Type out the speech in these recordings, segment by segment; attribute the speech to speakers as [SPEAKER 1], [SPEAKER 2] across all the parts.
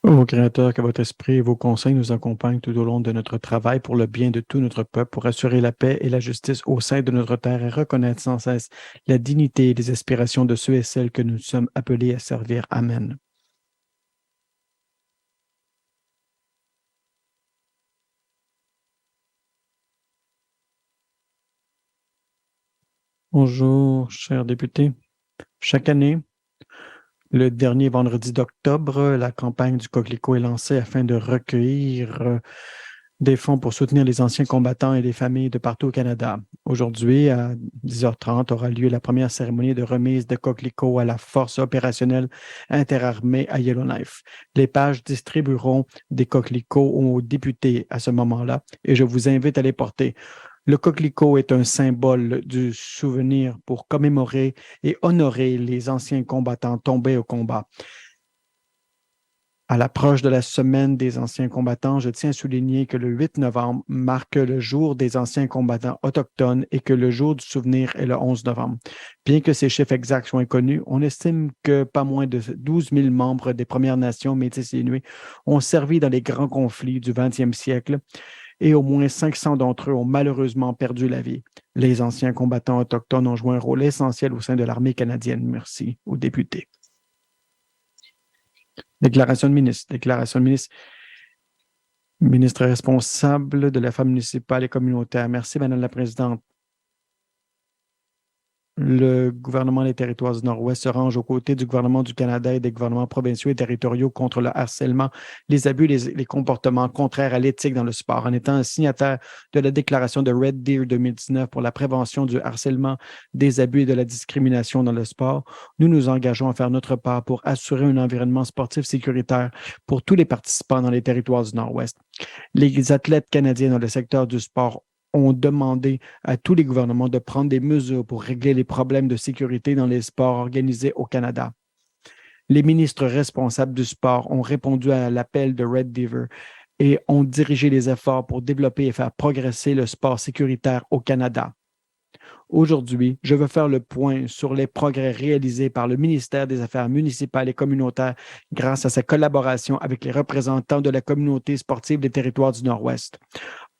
[SPEAKER 1] Ô Créateur, que votre esprit et vos conseils nous accompagnent tout au long de notre travail pour le bien de tout notre peuple, pour assurer la paix et la justice au sein de notre terre et reconnaître sans cesse la dignité et les aspirations de ceux et celles que nous sommes appelés à servir. Amen. Bonjour, chers députés. Chaque année, le dernier vendredi d'octobre, la campagne du Coquelicot est lancée afin de recueillir des fonds pour soutenir les anciens combattants et les familles de partout au Canada. Aujourd'hui, à 10h30, aura lieu la première cérémonie de remise de coquelicots à la force opérationnelle interarmée à Yellowknife. Les pages distribueront des coquelicots aux députés à ce moment-là et je vous invite à les porter. Le coquelicot est un symbole du souvenir pour commémorer et honorer les anciens combattants tombés au combat. À l'approche de la semaine des anciens combattants, je tiens à souligner que le 8 novembre marque le jour des anciens combattants autochtones et que le jour du souvenir est le 11 novembre. Bien que ces chiffres exacts soient inconnus, on estime que pas moins de 12 000 membres des Premières Nations métis et inuits ont servi dans les grands conflits du 20e siècle et au moins 500 d'entre eux ont malheureusement perdu la vie. Les anciens combattants autochtones ont joué un rôle essentiel au sein de l'armée canadienne. Merci aux députés. Déclaration de ministre. Déclaration de ministre. Ministre responsable de l'affaires municipales et communautaires. Merci, Madame la Présidente. Le gouvernement des territoires du Nord-Ouest se range aux côtés du gouvernement du Canada et des gouvernements provinciaux et territoriaux contre le harcèlement, les abus et les comportements contraires à l'éthique dans le sport. En étant un signataire de la déclaration de Red Deer 2019 pour la prévention du harcèlement, des abus et de la discrimination dans le sport, nous nous engageons à faire notre part pour assurer un environnement sportif sécuritaire pour tous les participants dans les territoires du Nord-Ouest. Les athlètes canadiens dans le secteur du sport ont demandé à tous les gouvernements de prendre des mesures pour régler les problèmes de sécurité dans les sports organisés au Canada. Les ministres responsables du sport ont répondu à l'appel de Red Deer et ont dirigé les efforts pour développer et faire progresser le sport sécuritaire au Canada. Aujourd'hui, je veux faire le point sur les progrès réalisés par le ministère des Affaires municipales et communautaires grâce à sa collaboration avec les représentants de la communauté sportive des territoires du Nord-Ouest.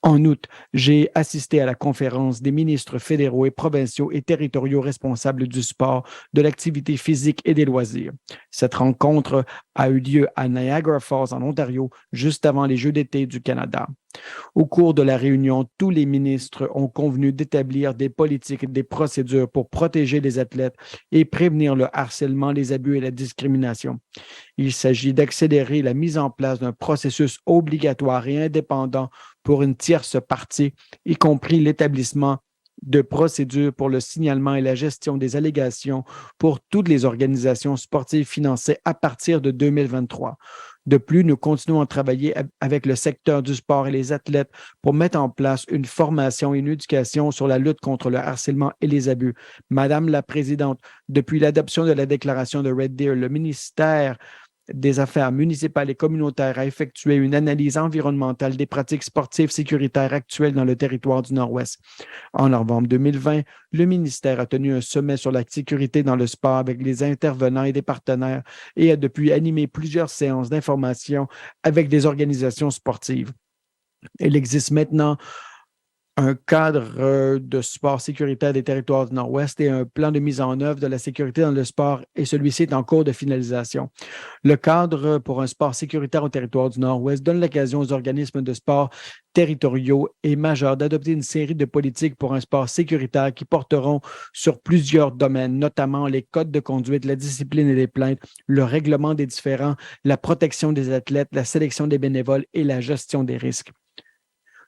[SPEAKER 1] En août, j'ai assisté à la conférence des ministres fédéraux et provinciaux et territoriaux responsables du sport, de l'activité physique et des loisirs. Cette rencontre a eu lieu à Niagara Falls, en Ontario, juste avant les Jeux d'été du Canada. Au cours de la réunion, tous les ministres ont convenu d'établir des politiques et des procédures pour protéger les athlètes et prévenir le harcèlement, les abus et la discrimination. Il s'agit d'accélérer la mise en place d'un processus obligatoire et indépendant pour une tierce partie, y compris l'établissement de procédures pour le signalement et la gestion des allégations pour toutes les organisations sportives financées à partir de 2023. De plus, nous continuons à travailler avec le secteur du sport et les athlètes pour mettre en place une formation et une éducation sur la lutte contre le harcèlement et les abus. Madame la Présidente, depuis l'adoption de la déclaration de Red Deer, le ministère des Affaires municipales et communautaires a effectué une analyse environnementale des pratiques sportives sécuritaires actuelles dans le territoire du Nord-Ouest. En novembre 2020, le ministère a tenu un sommet sur la sécurité dans le sport avec les intervenants et des partenaires et a depuis animé plusieurs séances d'information avec des organisations sportives. Il existe maintenant un cadre de sport sécuritaire des territoires du Nord-Ouest et un plan de mise en œuvre de la sécurité dans le sport, et celui-ci est en cours de finalisation. Le cadre pour un sport sécuritaire au territoire du Nord-Ouest donne l'occasion aux organismes de sport territoriaux et majeurs d'adopter une série de politiques pour un sport sécuritaire qui porteront sur plusieurs domaines, notamment les codes de conduite, la discipline et les plaintes, le règlement des différends, la protection des athlètes, la sélection des bénévoles et la gestion des risques.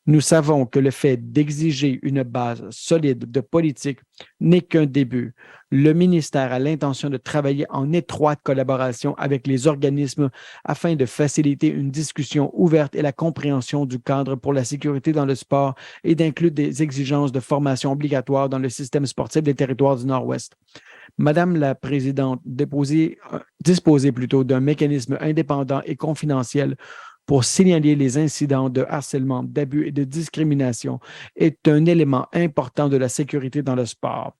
[SPEAKER 1] Nous savons que le fait d'exiger une base solide de politique n'est qu'un début. Le ministère a l'intention de travailler en étroite collaboration avec les organismes afin de faciliter une discussion ouverte et la compréhension du cadre pour la sécurité dans le sport et d'inclure des exigences de formation obligatoires dans le système sportif des territoires du Nord-Ouest. Madame la Présidente, disposez plutôt d'un mécanisme indépendant et confidentiel pour signaler les incidents de harcèlement, d'abus et de discrimination est un élément important de la sécurité dans le sport.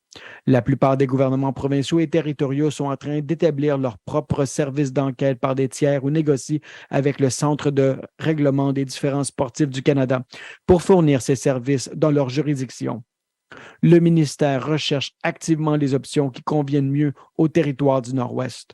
[SPEAKER 1] La plupart des gouvernements provinciaux et territoriaux sont en train d'établir leurs propres services d'enquête par des tiers ou négocient avec le Centre de règlement des différends sportifs du Canada pour fournir ces services dans leur juridiction. Le ministère recherche activement les options qui conviennent mieux au territoire du Nord-Ouest.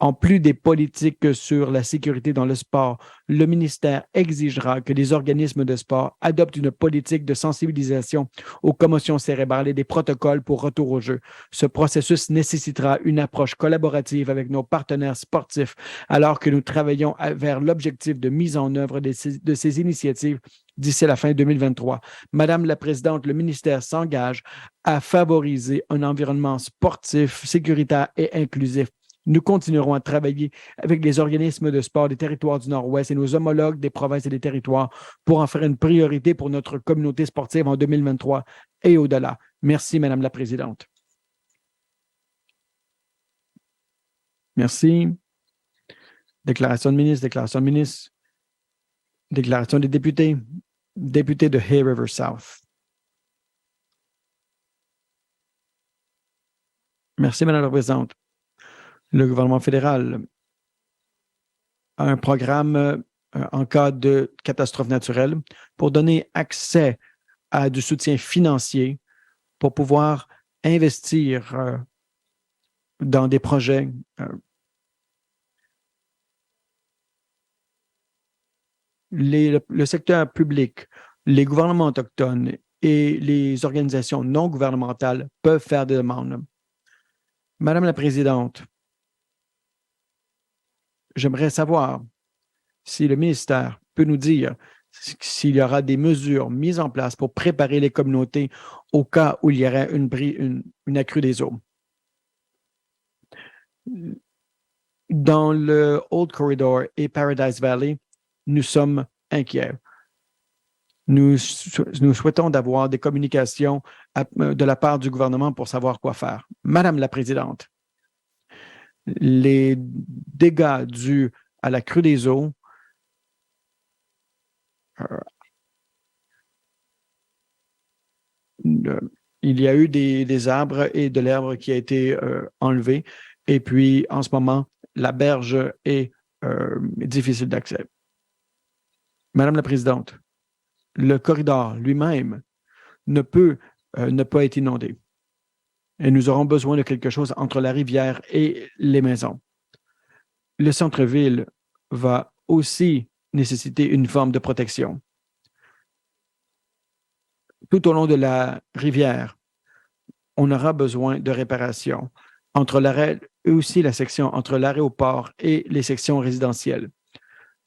[SPEAKER 1] En plus des politiques sur la sécurité dans le sport, le ministère exigera que les organismes de sport adoptent une politique de sensibilisation aux commotions cérébrales et des protocoles pour retour au jeu. Ce processus nécessitera une approche collaborative avec nos partenaires sportifs alors que nous travaillons vers l'objectif de mise en œuvre de ces initiatives d'ici la fin 2023. Madame la Présidente, le ministère s'engage à favoriser un environnement sportif, sécuritaire et inclusif. Nous continuerons à travailler avec les organismes de sport des territoires du Nord-Ouest et nos homologues des provinces et des territoires pour en faire une priorité pour notre communauté sportive en 2023 et au-delà. Merci, Madame la Présidente. Merci. Déclaration de ministre, déclaration de ministre. Déclaration des députés. Député de Hay River South. Merci, Madame la Présidente. Le gouvernement fédéral a un programme en cas de catastrophe naturelle pour donner accès à du soutien financier pour pouvoir investir dans des projets le secteur public, les gouvernements autochtones et les organisations non gouvernementales peuvent faire des demandes. Madame la Présidente, j'aimerais savoir si le ministère peut nous dire s'il y aura des mesures mises en place pour préparer les communautés au cas où il y aurait une accrue des eaux. Dans le Old Corridor et Paradise Valley, nous sommes inquiets. Nous souhaitons d'avoir des communications de la part du gouvernement pour savoir quoi faire. Madame la Présidente, les dégâts dus à la crue des eaux il y a eu des arbres et de l'herbe qui a été enlevé. Et puis, en ce moment, la berge est difficile d'accès. Madame la Présidente, le corridor lui-même ne peut ne pas être inondé. Et nous aurons besoin de quelque chose entre la rivière et les maisons. Le centre-ville va aussi nécessiter une forme de protection. Tout au long de la rivière, on aura besoin de réparations entre l'arrêt et aussi la section entre l'aéroport et les sections résidentielles.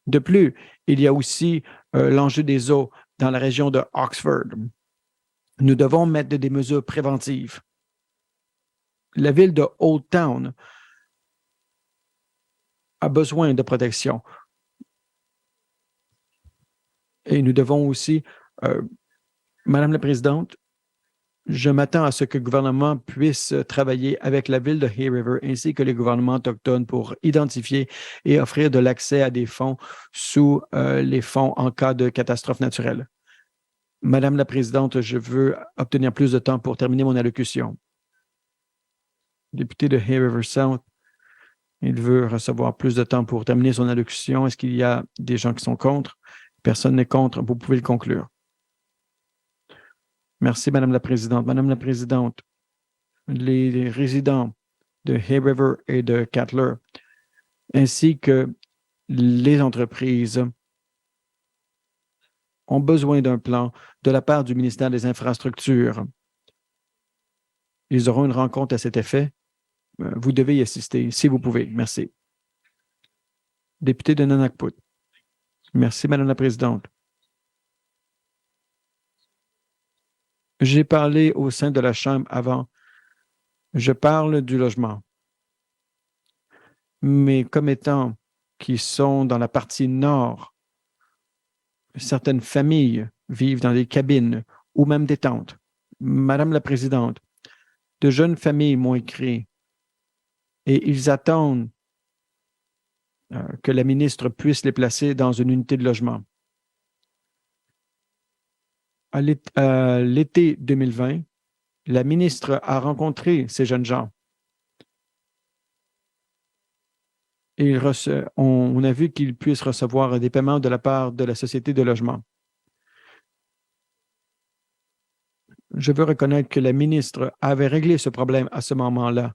[SPEAKER 1] De plus, il y a aussi l'enjeu des eaux dans la région de Oxford. Nous devons mettre des mesures préventives. La ville de Old Town a besoin de protection. Et nous devons aussi, Madame la Présidente, je m'attends à ce que le gouvernement puisse travailler avec la ville de Hay River ainsi que les gouvernements autochtones pour identifier et offrir de l'accès à des fonds sous les fonds en cas de catastrophe naturelle. Madame la Présidente, je veux obtenir plus de temps pour terminer mon allocution. Député de Hay River South, il veut recevoir plus de temps pour terminer son allocution. Est-ce qu'il y a des gens qui sont contre? Personne n'est contre. Vous pouvez le conclure. Merci, Madame la Présidente. Madame la Présidente, les résidents de Hay River et de Cutler, ainsi que les entreprises, ont besoin d'un plan de la part du ministère des Infrastructures. Ils auront une rencontre à cet effet. Vous devez y assister, si vous pouvez. Merci. Député de Nonakput. Merci, Madame la Présidente. J'ai parlé au sein de la Chambre avant. Je parle du logement. Mes commettants qui sont dans la partie nord, certaines familles vivent dans des cabines ou même des tentes. Madame la Présidente, de jeunes familles m'ont écrit et ils attendent que la ministre puisse les placer dans une unité de logement. À l'été 2020, la ministre a rencontré ces jeunes gens. Et on a vu qu'ils puissent recevoir des paiements de la part de la société de logement. Je veux reconnaître que la ministre avait réglé ce problème à ce moment-là.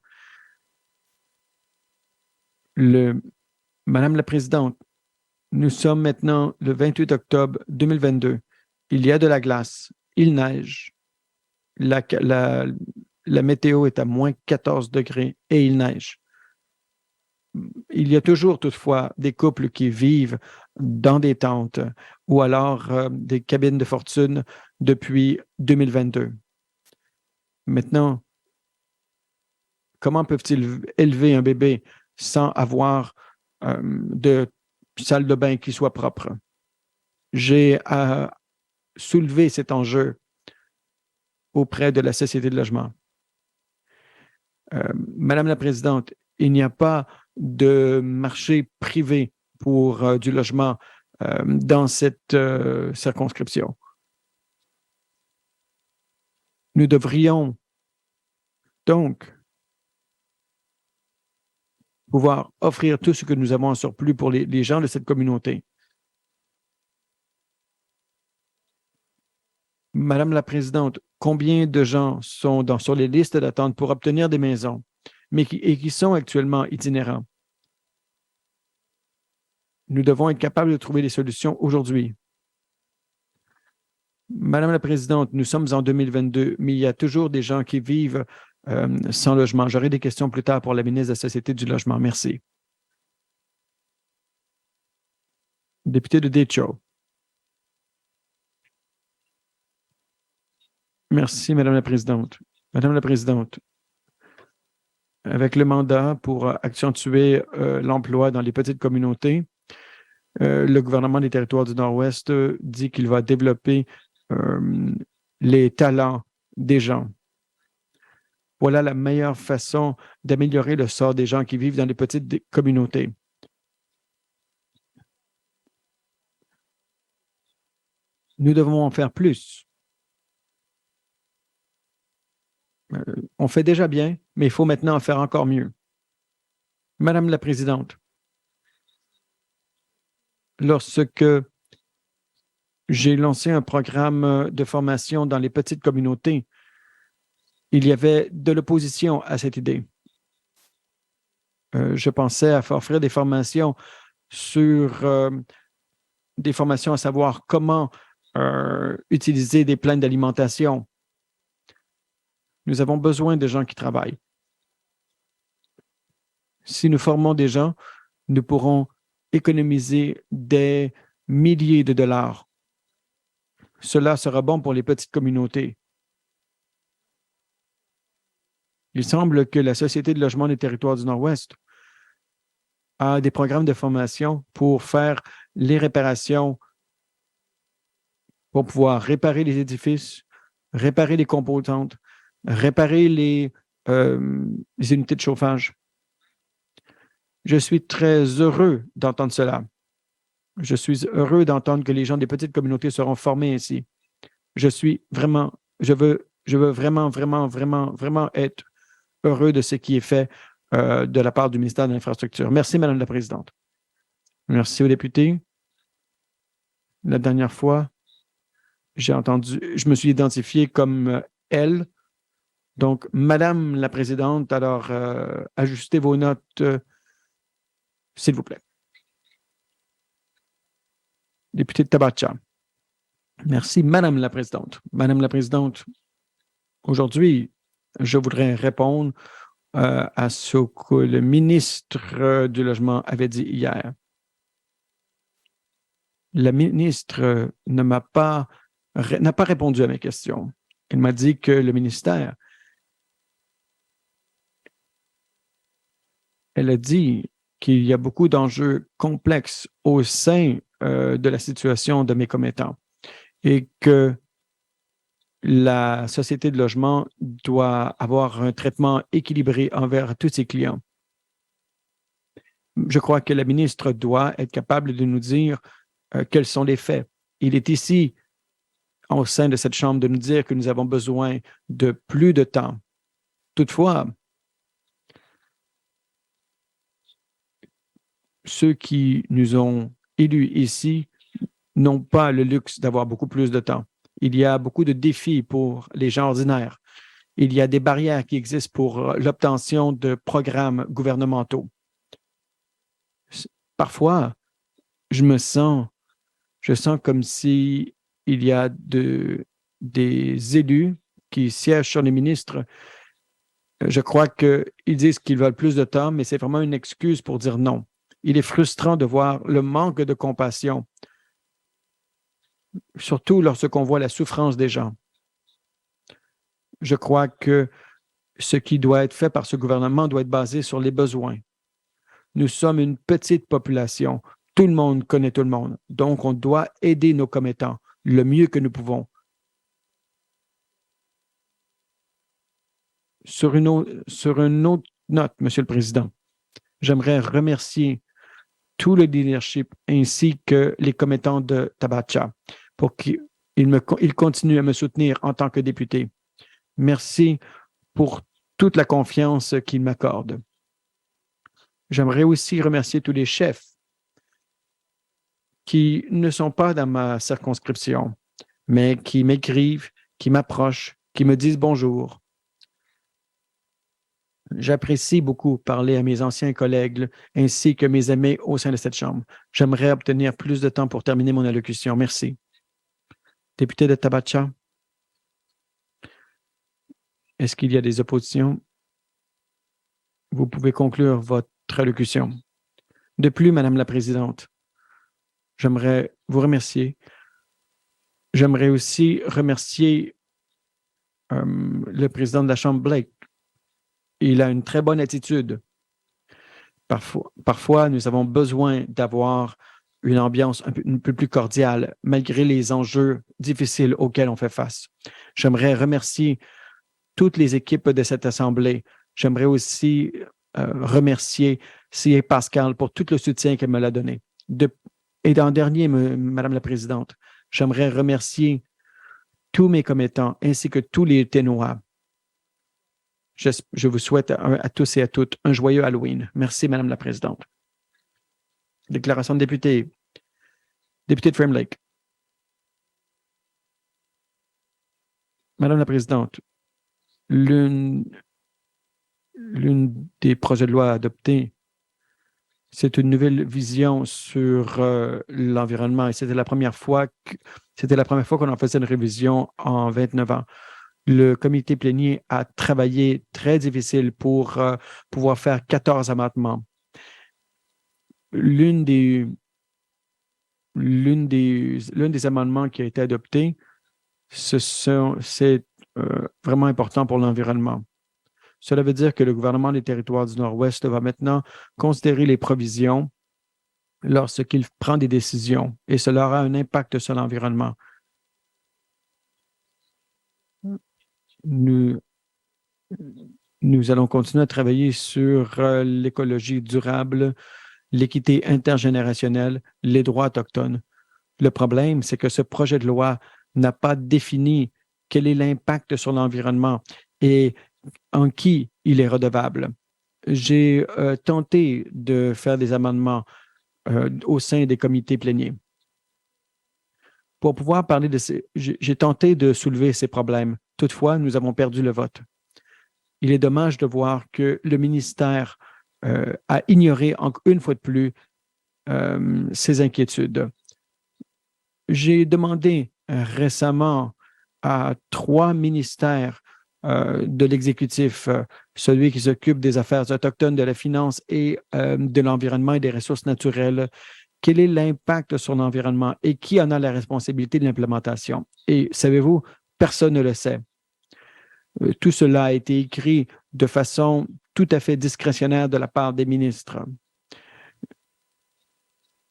[SPEAKER 1] Madame la Présidente, nous sommes maintenant le 28 octobre 2022. Il y a de la glace, il neige, la météo est à moins 14 degrés et il neige. Il y a toujours toutefois des couples qui vivent dans des tentes ou alors des cabines de fortune depuis 2022. Maintenant, comment peuvent-ils élever un bébé sans avoir de salle de bain qui soit propre? J'ai soulevé cet enjeu auprès de la Société de logement. Madame la Présidente, il n'y a pas de marché privé pour du logement dans cette circonscription. Nous devrions donc pouvoir offrir tout ce que nous avons en surplus pour les gens de cette communauté. Madame la Présidente, combien de gens sont sur les listes d'attente pour obtenir des maisons, mais qui sont actuellement itinérants? Nous devons être capables de trouver des solutions aujourd'hui. Madame la Présidente, nous sommes en 2022, mais il y a toujours des gens qui vivent sans logement. J'aurai des questions plus tard pour la ministre de la Société du logement. Merci. Député de Deschaux. Merci, Madame la Présidente. Madame la Présidente, avec le mandat pour accentuer l'emploi dans les petites communautés, le gouvernement des Territoires du Nord-Ouest dit qu'il va développer les talents des gens. Voilà la meilleure façon d'améliorer le sort des gens qui vivent dans les petites communautés. Nous devons en faire plus. On fait déjà bien, mais il faut maintenant en faire encore mieux. Madame la Présidente, lorsque j'ai lancé un programme de formation dans les petites communautés, il y avait de l'opposition à cette idée. Je pensais à offrir des formations sur des formations à savoir comment utiliser des plans d'alimentation. Nous avons besoin de gens qui travaillent. Si nous formons des gens, nous pourrons économiser des milliers de dollars. Cela sera bon pour les petites communautés. Il semble que la Société de logement des Territoires du Nord-Ouest a des programmes de formation pour faire les réparations, pour pouvoir réparer les édifices, réparer les composantes, réparer les unités de chauffage. Je suis très heureux d'entendre cela. Je suis heureux d'entendre que les gens des petites communautés seront formés ainsi. Je veux vraiment être heureux de ce qui est fait de la part du ministère de l'Infrastructure. Merci, Madame la Présidente. Merci aux députés. La dernière fois, je me suis identifié comme elle. Donc, Madame la Présidente, alors ajustez vos notes, s'il vous plaît. Député de Tabacha. Merci, Madame la Présidente. Madame la Présidente, aujourd'hui, je voudrais répondre à ce que le ministre du Logement avait dit hier. La ministre n'a pas répondu à mes questions. Elle m'a dit que le ministère, elle a dit qu'il y a beaucoup d'enjeux complexes au sein de la situation de mes commettants et que la société de logement doit avoir un traitement équilibré envers tous ses clients. Je crois que la ministre doit être capable de nous dire quels sont les faits. Il est ici, au sein de cette Chambre, de nous dire que nous avons besoin de plus de temps. Toutefois, ceux qui nous ont élus ici n'ont pas le luxe d'avoir beaucoup plus de temps. Il y a beaucoup de défis pour les gens ordinaires. Il y a des barrières qui existent pour l'obtention de programmes gouvernementaux. Parfois, je sens comme si il y a des élus qui siègent sur les ministres. Je crois qu'ils disent qu'ils veulent plus de temps, mais c'est vraiment une excuse pour dire non. Il est frustrant de voir le manque de compassion, surtout lorsqu'on voit la souffrance des gens. Je crois que ce qui doit être fait par ce gouvernement doit être basé sur les besoins. Nous sommes une petite population. Tout le monde connaît tout le monde. Donc, on doit aider nos commettants le mieux que nous pouvons. Sur une autre note, Monsieur le Président, j'aimerais remercier tout le leadership ainsi que les commettants de Tabacha pour qu'ils continuent à me soutenir en tant que député. Merci pour toute la confiance qu'ils m'accordent. J'aimerais aussi remercier tous les chefs qui ne sont pas dans ma circonscription, mais qui m'écrivent, qui m'approchent, qui me disent bonjour. J'apprécie beaucoup parler à mes anciens collègues ainsi que mes amis au sein de cette Chambre. J'aimerais obtenir plus de temps pour terminer mon allocution. Merci. Député de Tabacha, est-ce qu'il y a des oppositions? Vous pouvez conclure votre allocution. De plus, Madame la Présidente, j'aimerais vous remercier. J'aimerais aussi remercier le président de la Chambre, Blake. Il a une très bonne attitude. Parfois, nous avons besoin d'avoir une ambiance un peu plus cordiale, malgré les enjeux difficiles auxquels on fait face. J'aimerais remercier toutes les équipes de cette Assemblée. J'aimerais aussi remercier C.A. Pascal pour tout le soutien qu'elle me l'a donné. Et en dernier, Madame la Présidente, j'aimerais remercier tous mes commettants ainsi que tous les ténois. Je vous souhaite à tous et à toutes un joyeux Halloween. Merci, Madame la Présidente. Déclaration de député. Député de Frame Lake. Madame la Présidente, l'une des projets de loi adoptés, c'est une nouvelle vision sur l'environnement et c'était la première fois qu'on en faisait une révision en 29 ans. Le comité plénier a travaillé très difficile pour pouvoir faire 14 amendements. L'un des amendements qui a été adopté, c'est vraiment important pour l'environnement. Cela veut dire que le gouvernement des Territoires du Nord-Ouest va maintenant considérer les provisions lorsqu'il prend des décisions et cela aura un impact sur l'environnement. Nous allons continuer à travailler sur l'écologie durable, l'équité intergénérationnelle, les droits autochtones. Le problème, c'est que ce projet de loi n'a pas défini quel est l'impact sur l'environnement et en qui il est redevable. J'ai tenté de faire des amendements au sein des comités pléniers. Pour pouvoir parler de j'ai tenté de soulever ces problèmes. Toutefois, nous avons perdu le vote. Il est dommage de voir que le ministère a ignoré une fois de plus ces inquiétudes. J'ai demandé récemment à 3 ministères de l'exécutif, celui qui s'occupe des affaires autochtones, de la finance et de l'environnement et des ressources naturelles, quel est l'impact sur l'environnement et qui en a la responsabilité de l'implémentation. Et savez-vous, personne ne le sait. Tout cela a été écrit de façon tout à fait discrétionnaire de la part des ministres.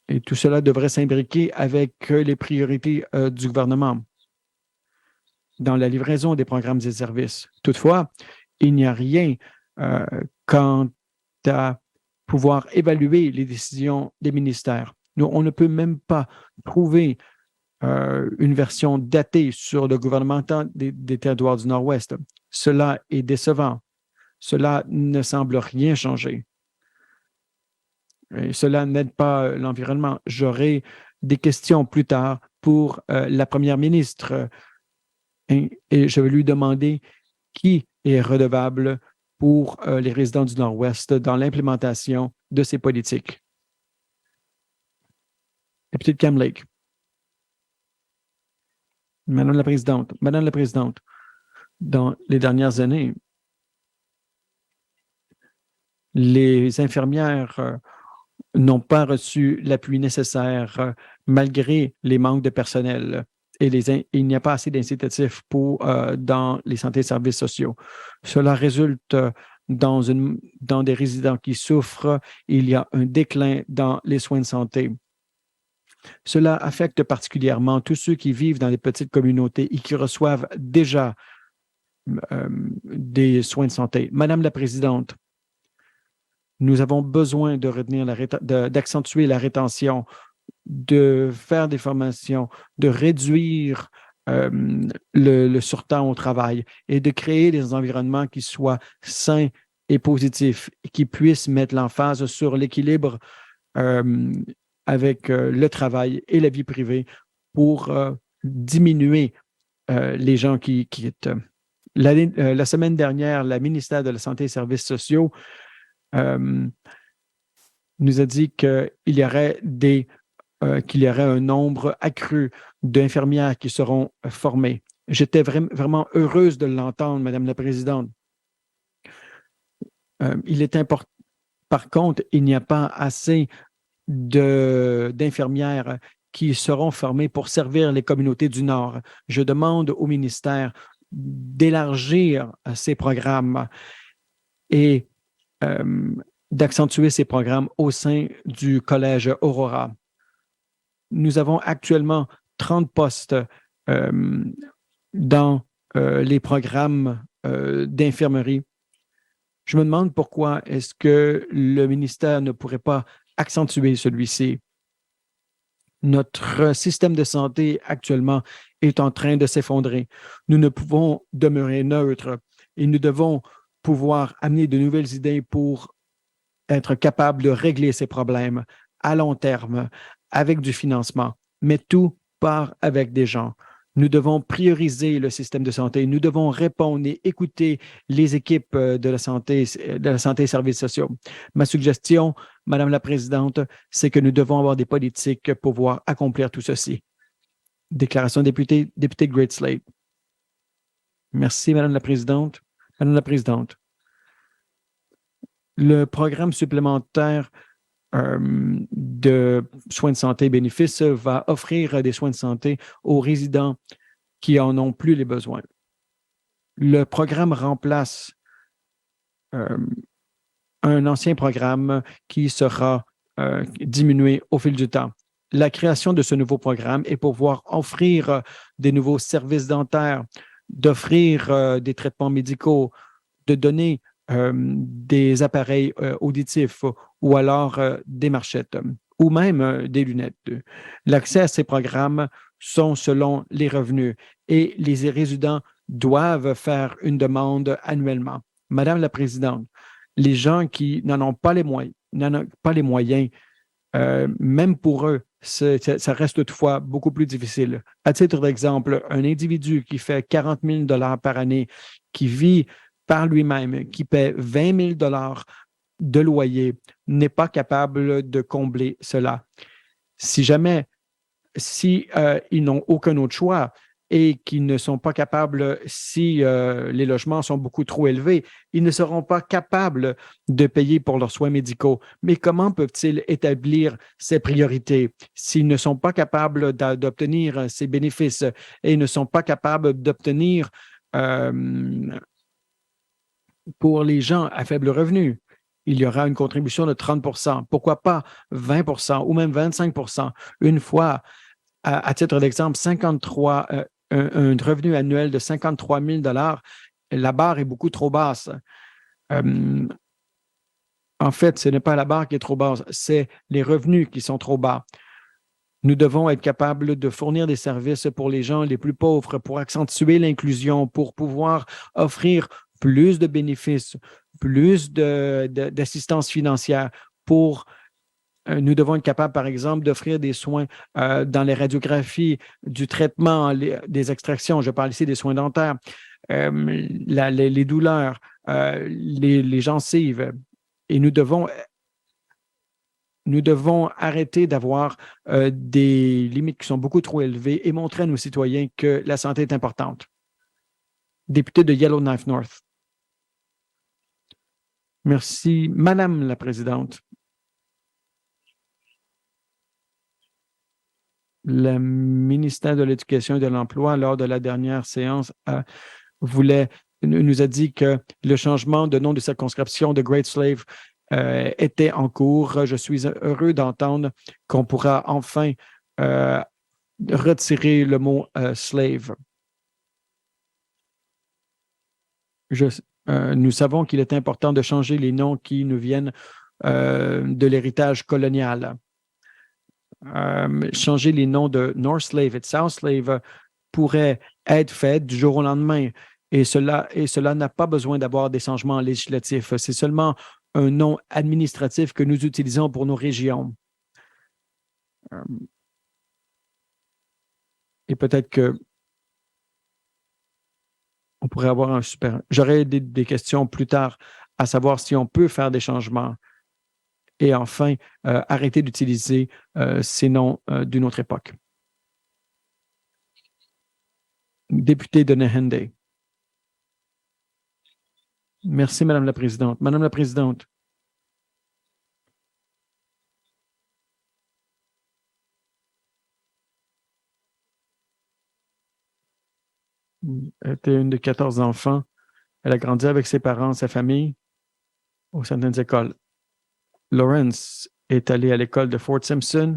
[SPEAKER 1] Et tout cela devrait s'imbriquer avec les priorités du gouvernement dans la livraison des programmes et services. Toutefois, il n'y a rien quant à pouvoir évaluer les décisions des ministères. On ne peut même pas trouver une version datée sur le gouvernement des territoires du Nord-Ouest. Cela est décevant. Cela ne semble rien changer. Et cela n'aide pas l'environnement. J'aurai des questions plus tard pour la première ministre et je vais lui demander qui est redevable pour les résidents du Nord-Ouest dans l'implémentation de ces politiques. Député de Cam Lake. Madame la Présidente, dans les dernières années, les infirmières n'ont pas reçu l'appui nécessaire malgré les manques de personnel et il n'y a pas assez d'incitatifs dans les santé et services sociaux. Cela résulte dans des résidents qui souffrent. Il y a un déclin dans les soins de santé. Cela affecte particulièrement tous ceux qui vivent dans les petites communautés et qui reçoivent déjà des soins de santé. Madame la Présidente, nous avons besoin d'accentuer la rétention, de faire des formations, de réduire le surtemps au travail et de créer des environnements qui soient sains et positifs et qui puissent mettre l'emphase sur l'équilibre avec le travail et la vie privée pour diminuer les gens qui quittent. La semaine dernière, le ministère de la Santé et Services sociaux nous a dit qu'il y aurait un nombre accru d'infirmières qui seront formées. J'étais vraiment heureuse de l'entendre, Madame la Présidente. Il est important. Par contre, il n'y a pas assez d'infirmières qui seront formées pour servir les communautés du Nord. Je demande au ministère d'élargir ces programmes et d'accentuer ces programmes au sein du Collège Aurora. Nous avons actuellement 30 postes dans les programmes d'infirmerie. Je me demande pourquoi est-ce que le ministère ne pourrait pas accentuer celui-ci. Notre système de santé actuellement est en train de s'effondrer. Nous ne pouvons demeurer neutres et nous devons pouvoir amener de nouvelles idées pour être capables de régler ces problèmes à long terme avec du financement, mais tout part avec des gens. Nous devons prioriser le système de santé. Nous devons répondre et écouter les équipes de la santé et services sociaux. Ma suggestion, Madame la Présidente, c'est que nous devons avoir des politiques pour pouvoir accomplir tout ceci. Déclaration député de Great Slate. Merci, Madame la Présidente. Madame la Présidente, le programme supplémentaire de soins de santé et bénéfices va offrir des soins de santé aux résidents qui en ont plus les besoins. Le programme remplace un ancien programme qui sera diminué au fil du temps. La création de ce nouveau programme est pour pouvoir offrir des nouveaux services dentaires, d'offrir des traitements médicaux, de donner des appareils auditifs ou alors des marchettes ou même des lunettes. L'accès à ces programmes sont selon les revenus et les résidents doivent faire une demande annuellement. Madame la Présidente, les gens qui n'en ont pas les moyens, même pour eux, ça reste toutefois beaucoup plus difficile. À titre d'exemple, un individu qui fait 40 000 $ par année, qui vit par lui-même, qui paie 20 000 $ de loyer, n'est pas capable de combler cela. Si ils n'ont aucun autre choix et qu'ils ne sont pas capables, si les logements sont beaucoup trop élevés, ils ne seront pas capables de payer pour leurs soins médicaux. Mais comment peuvent-ils établir ces priorités s'ils ne sont pas capables d'obtenir ces bénéfices et ne sont pas capables d'obtenir pour les gens à faible revenu? Il y aura une contribution de 30 %, pourquoi pas 20 % ou même 25 % une fois, à titre d'exemple, un revenu annuel de 53 000 $, la barre est beaucoup trop basse. En fait, ce n'est pas la barre qui est trop basse, c'est les revenus qui sont trop bas. Nous devons être capables de fournir des services pour les gens les plus pauvres, pour accentuer l'inclusion, pour pouvoir offrir plus de bénéfices, plus d'assistance financière pour nous devons être capables, par exemple, d'offrir des soins dans les radiographies, du traitement, des extractions. Je parle ici des soins dentaires, les douleurs, les gencives. Et nous devons arrêter d'avoir des limites qui sont beaucoup trop élevées et montrer à nos citoyens que la santé est importante. Député de Yellowknife North. Merci, Madame la Présidente. Le ministère de l'Éducation et de l'Emploi, lors de la dernière séance, nous a dit que le changement de nom de circonscription de Great Slave était en cours. Je suis heureux d'entendre qu'on pourra enfin retirer le mot slave. Nous savons qu'il est important de changer les noms qui nous viennent de l'héritage colonial. Changer les noms de North Slave et de South Slave pourrait être fait du jour au lendemain. Et cela n'a pas besoin d'avoir des changements législatifs. C'est seulement un nom administratif que nous utilisons pour nos régions. Et peut-être que on pourrait avoir un super... J'aurais des questions plus tard à savoir si on peut faire des changements et enfin arrêter d'utiliser ces noms d'une autre époque. Député de Nehende. Merci, Madame la Présidente. Madame la Présidente, elle était une de 14 enfants. Elle a grandi avec ses parents, sa famille, aux certaines écoles. Lawrence est allée à l'école de Fort Simpson,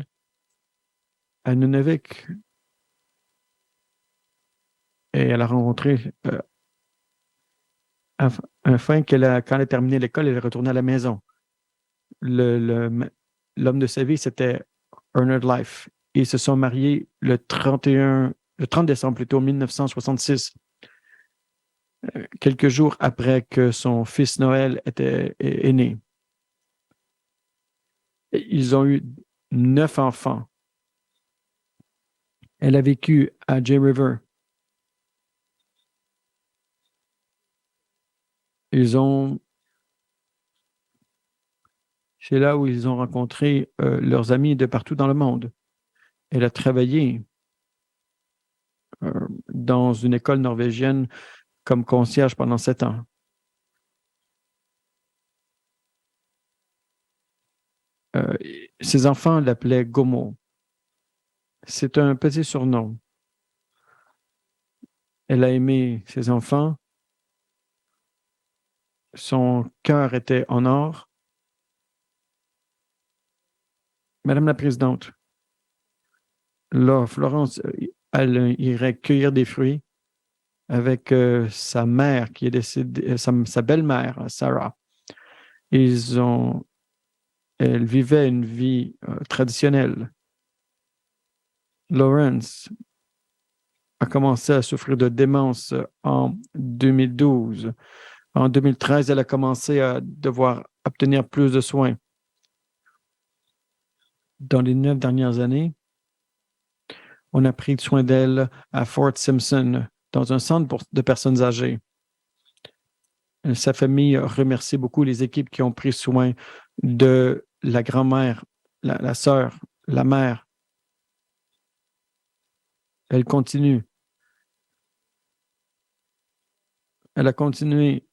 [SPEAKER 1] à Nunavik, et elle a rencontré, enfin, quand elle a terminé l'école, elle est retournée à la maison. L'homme de sa vie, c'était Ernest Life. Ils se sont mariés le 30 décembre plutôt, 1966, quelques jours après que son fils Noël est né. Ils ont eu 9 enfants. Elle a vécu à Jay River. C'est là où ils ont rencontré leurs amis de partout dans le monde. Elle a travaillé dans une école norvégienne comme concierge pendant 7 ans. Ses enfants l'appelaient Gomo. C'est un petit surnom. Elle a aimé ses enfants. Son cœur était en or. Madame la Présidente, là, Florence, elle irait cueillir des fruits avec sa mère qui est décédée, sa belle-mère, Sarah. Elle vivait une vie traditionnelle. Lawrence a commencé à souffrir de démence en 2012. En 2013, elle a commencé à devoir obtenir plus de soins. Dans les 9 dernières années, on a pris soin d'elle à Fort Simpson, dans un centre de personnes âgées. Sa famille remercie beaucoup les équipes qui ont pris soin de la grand-mère, la sœur, la mère. Elle continue. Elle a continué.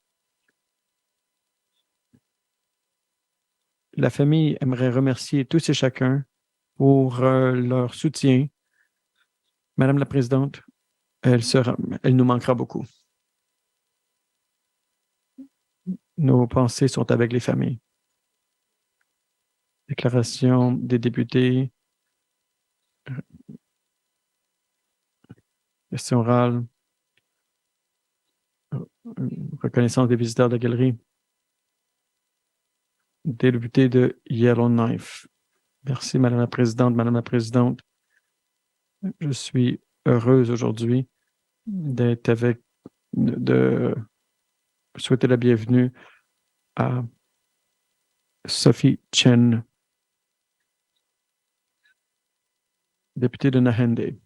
[SPEAKER 1] La famille aimerait remercier tous et chacun pour leur soutien. Madame la Présidente, elle nous manquera beaucoup. Nos pensées sont avec les familles. Déclaration des députés. Question orale. Reconnaissance des visiteurs de la galerie. Député de Yellowknife. Merci, Madame la Présidente. Madame la Présidente, je suis heureuse aujourd'hui d'être de souhaiter la bienvenue à Sophie Chen, députée de Nahende.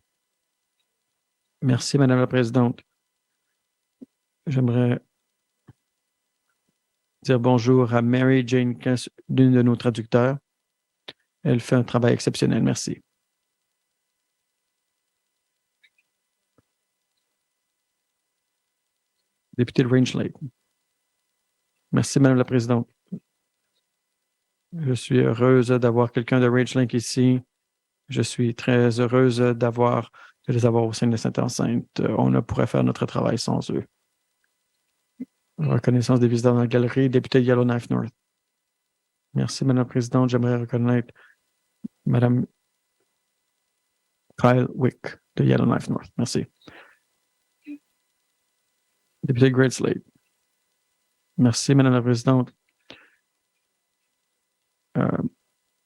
[SPEAKER 1] Merci, Madame la Présidente. J'aimerais dire bonjour à Mary Jane Kess, l'une de nos traducteurs. Elle fait un travail exceptionnel. Merci. Député de Range Lake. Merci, Madame la Présidente. Je suis heureuse d'avoir quelqu'un de Range Lake ici. Je suis très heureuse de les avoir au sein de Sainte-Enceinte. On ne pourrait faire notre travail sans eux. Reconnaissance des visiteurs dans la galerie, député de Yellowknife North. Merci, Madame la Présidente. J'aimerais reconnaître Madame Kyle Wick de Yellowknife North. Merci. Député de Great Slate. Merci, Madame la Présidente.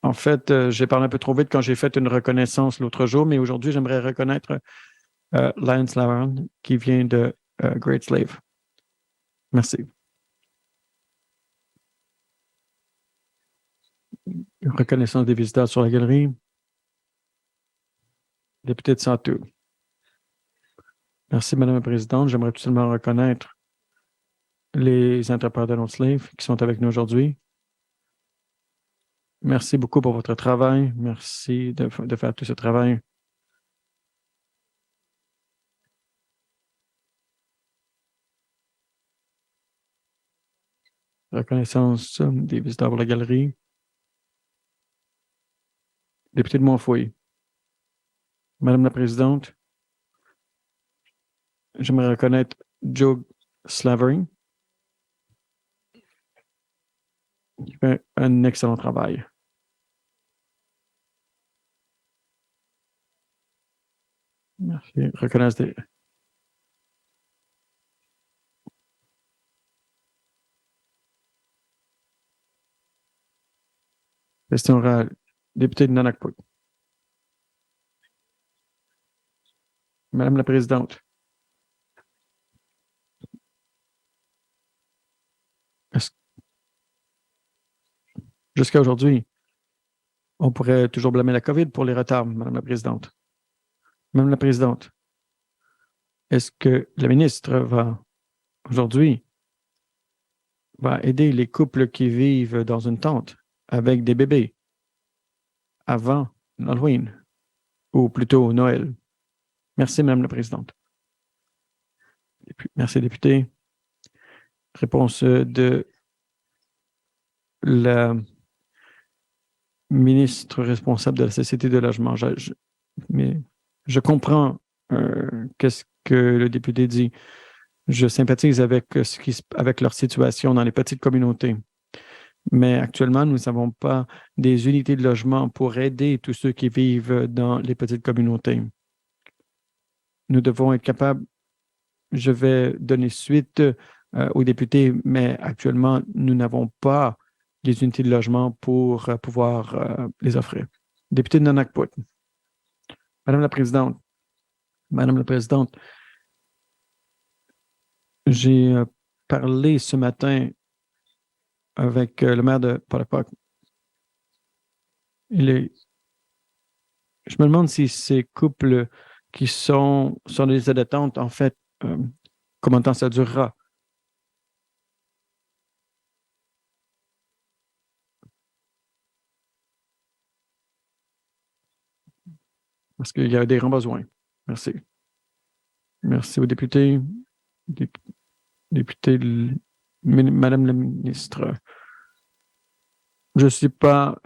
[SPEAKER 1] En fait, j'ai parlé un peu trop vite quand j'ai fait une reconnaissance l'autre jour, mais aujourd'hui, j'aimerais reconnaître Lance Laron qui vient de Great Slave. Merci. Reconnaissance des visiteurs sur la galerie. Député de Santou. Merci, Madame la Présidente. J'aimerais tout simplement reconnaître les interprètes de North Slave qui sont avec nous aujourd'hui. Merci beaucoup pour votre travail. Merci de faire tout ce travail. Reconnaissance des visiteurs pour la galerie. Député de Montfouille. Madame la Présidente, j'aimerais reconnaître Joe Slavery qui fait un excellent travail. Merci. Reconnaissance des... Question orale. Député de Nanakput. Madame la Présidente, jusqu'à aujourd'hui, on pourrait toujours blâmer la COVID pour les retards, Madame la Présidente. Madame la Présidente, est-ce que la ministre aujourd'hui, va aider les couples qui vivent dans une tente avec des bébés avant l'Halloween, ou plutôt Noël? Merci, Madame la Présidente. Merci, député. Réponse de la ministre responsable de la Société de logement. Mais je comprends qu'est-ce que le député dit. Je sympathise avec leur situation dans les petites communautés. Mais actuellement, nous n'avons pas des unités de logement pour aider tous ceux qui vivent dans les petites communautés. Nous devons être capables, je vais donner suite aux députés, mais actuellement, nous n'avons pas les unités de logement pour pouvoir les offrir. Député de Nanakput. Madame la Présidente, j'ai parlé ce matin avec le maire de Potapoc. Je me demande si ces couples qui sont sur les aides d'attente, en fait, combien de temps ça durera? Parce qu'il y a des grands besoins. Merci. Merci aux députés. Député, Madame la ministre. Je ne suis pas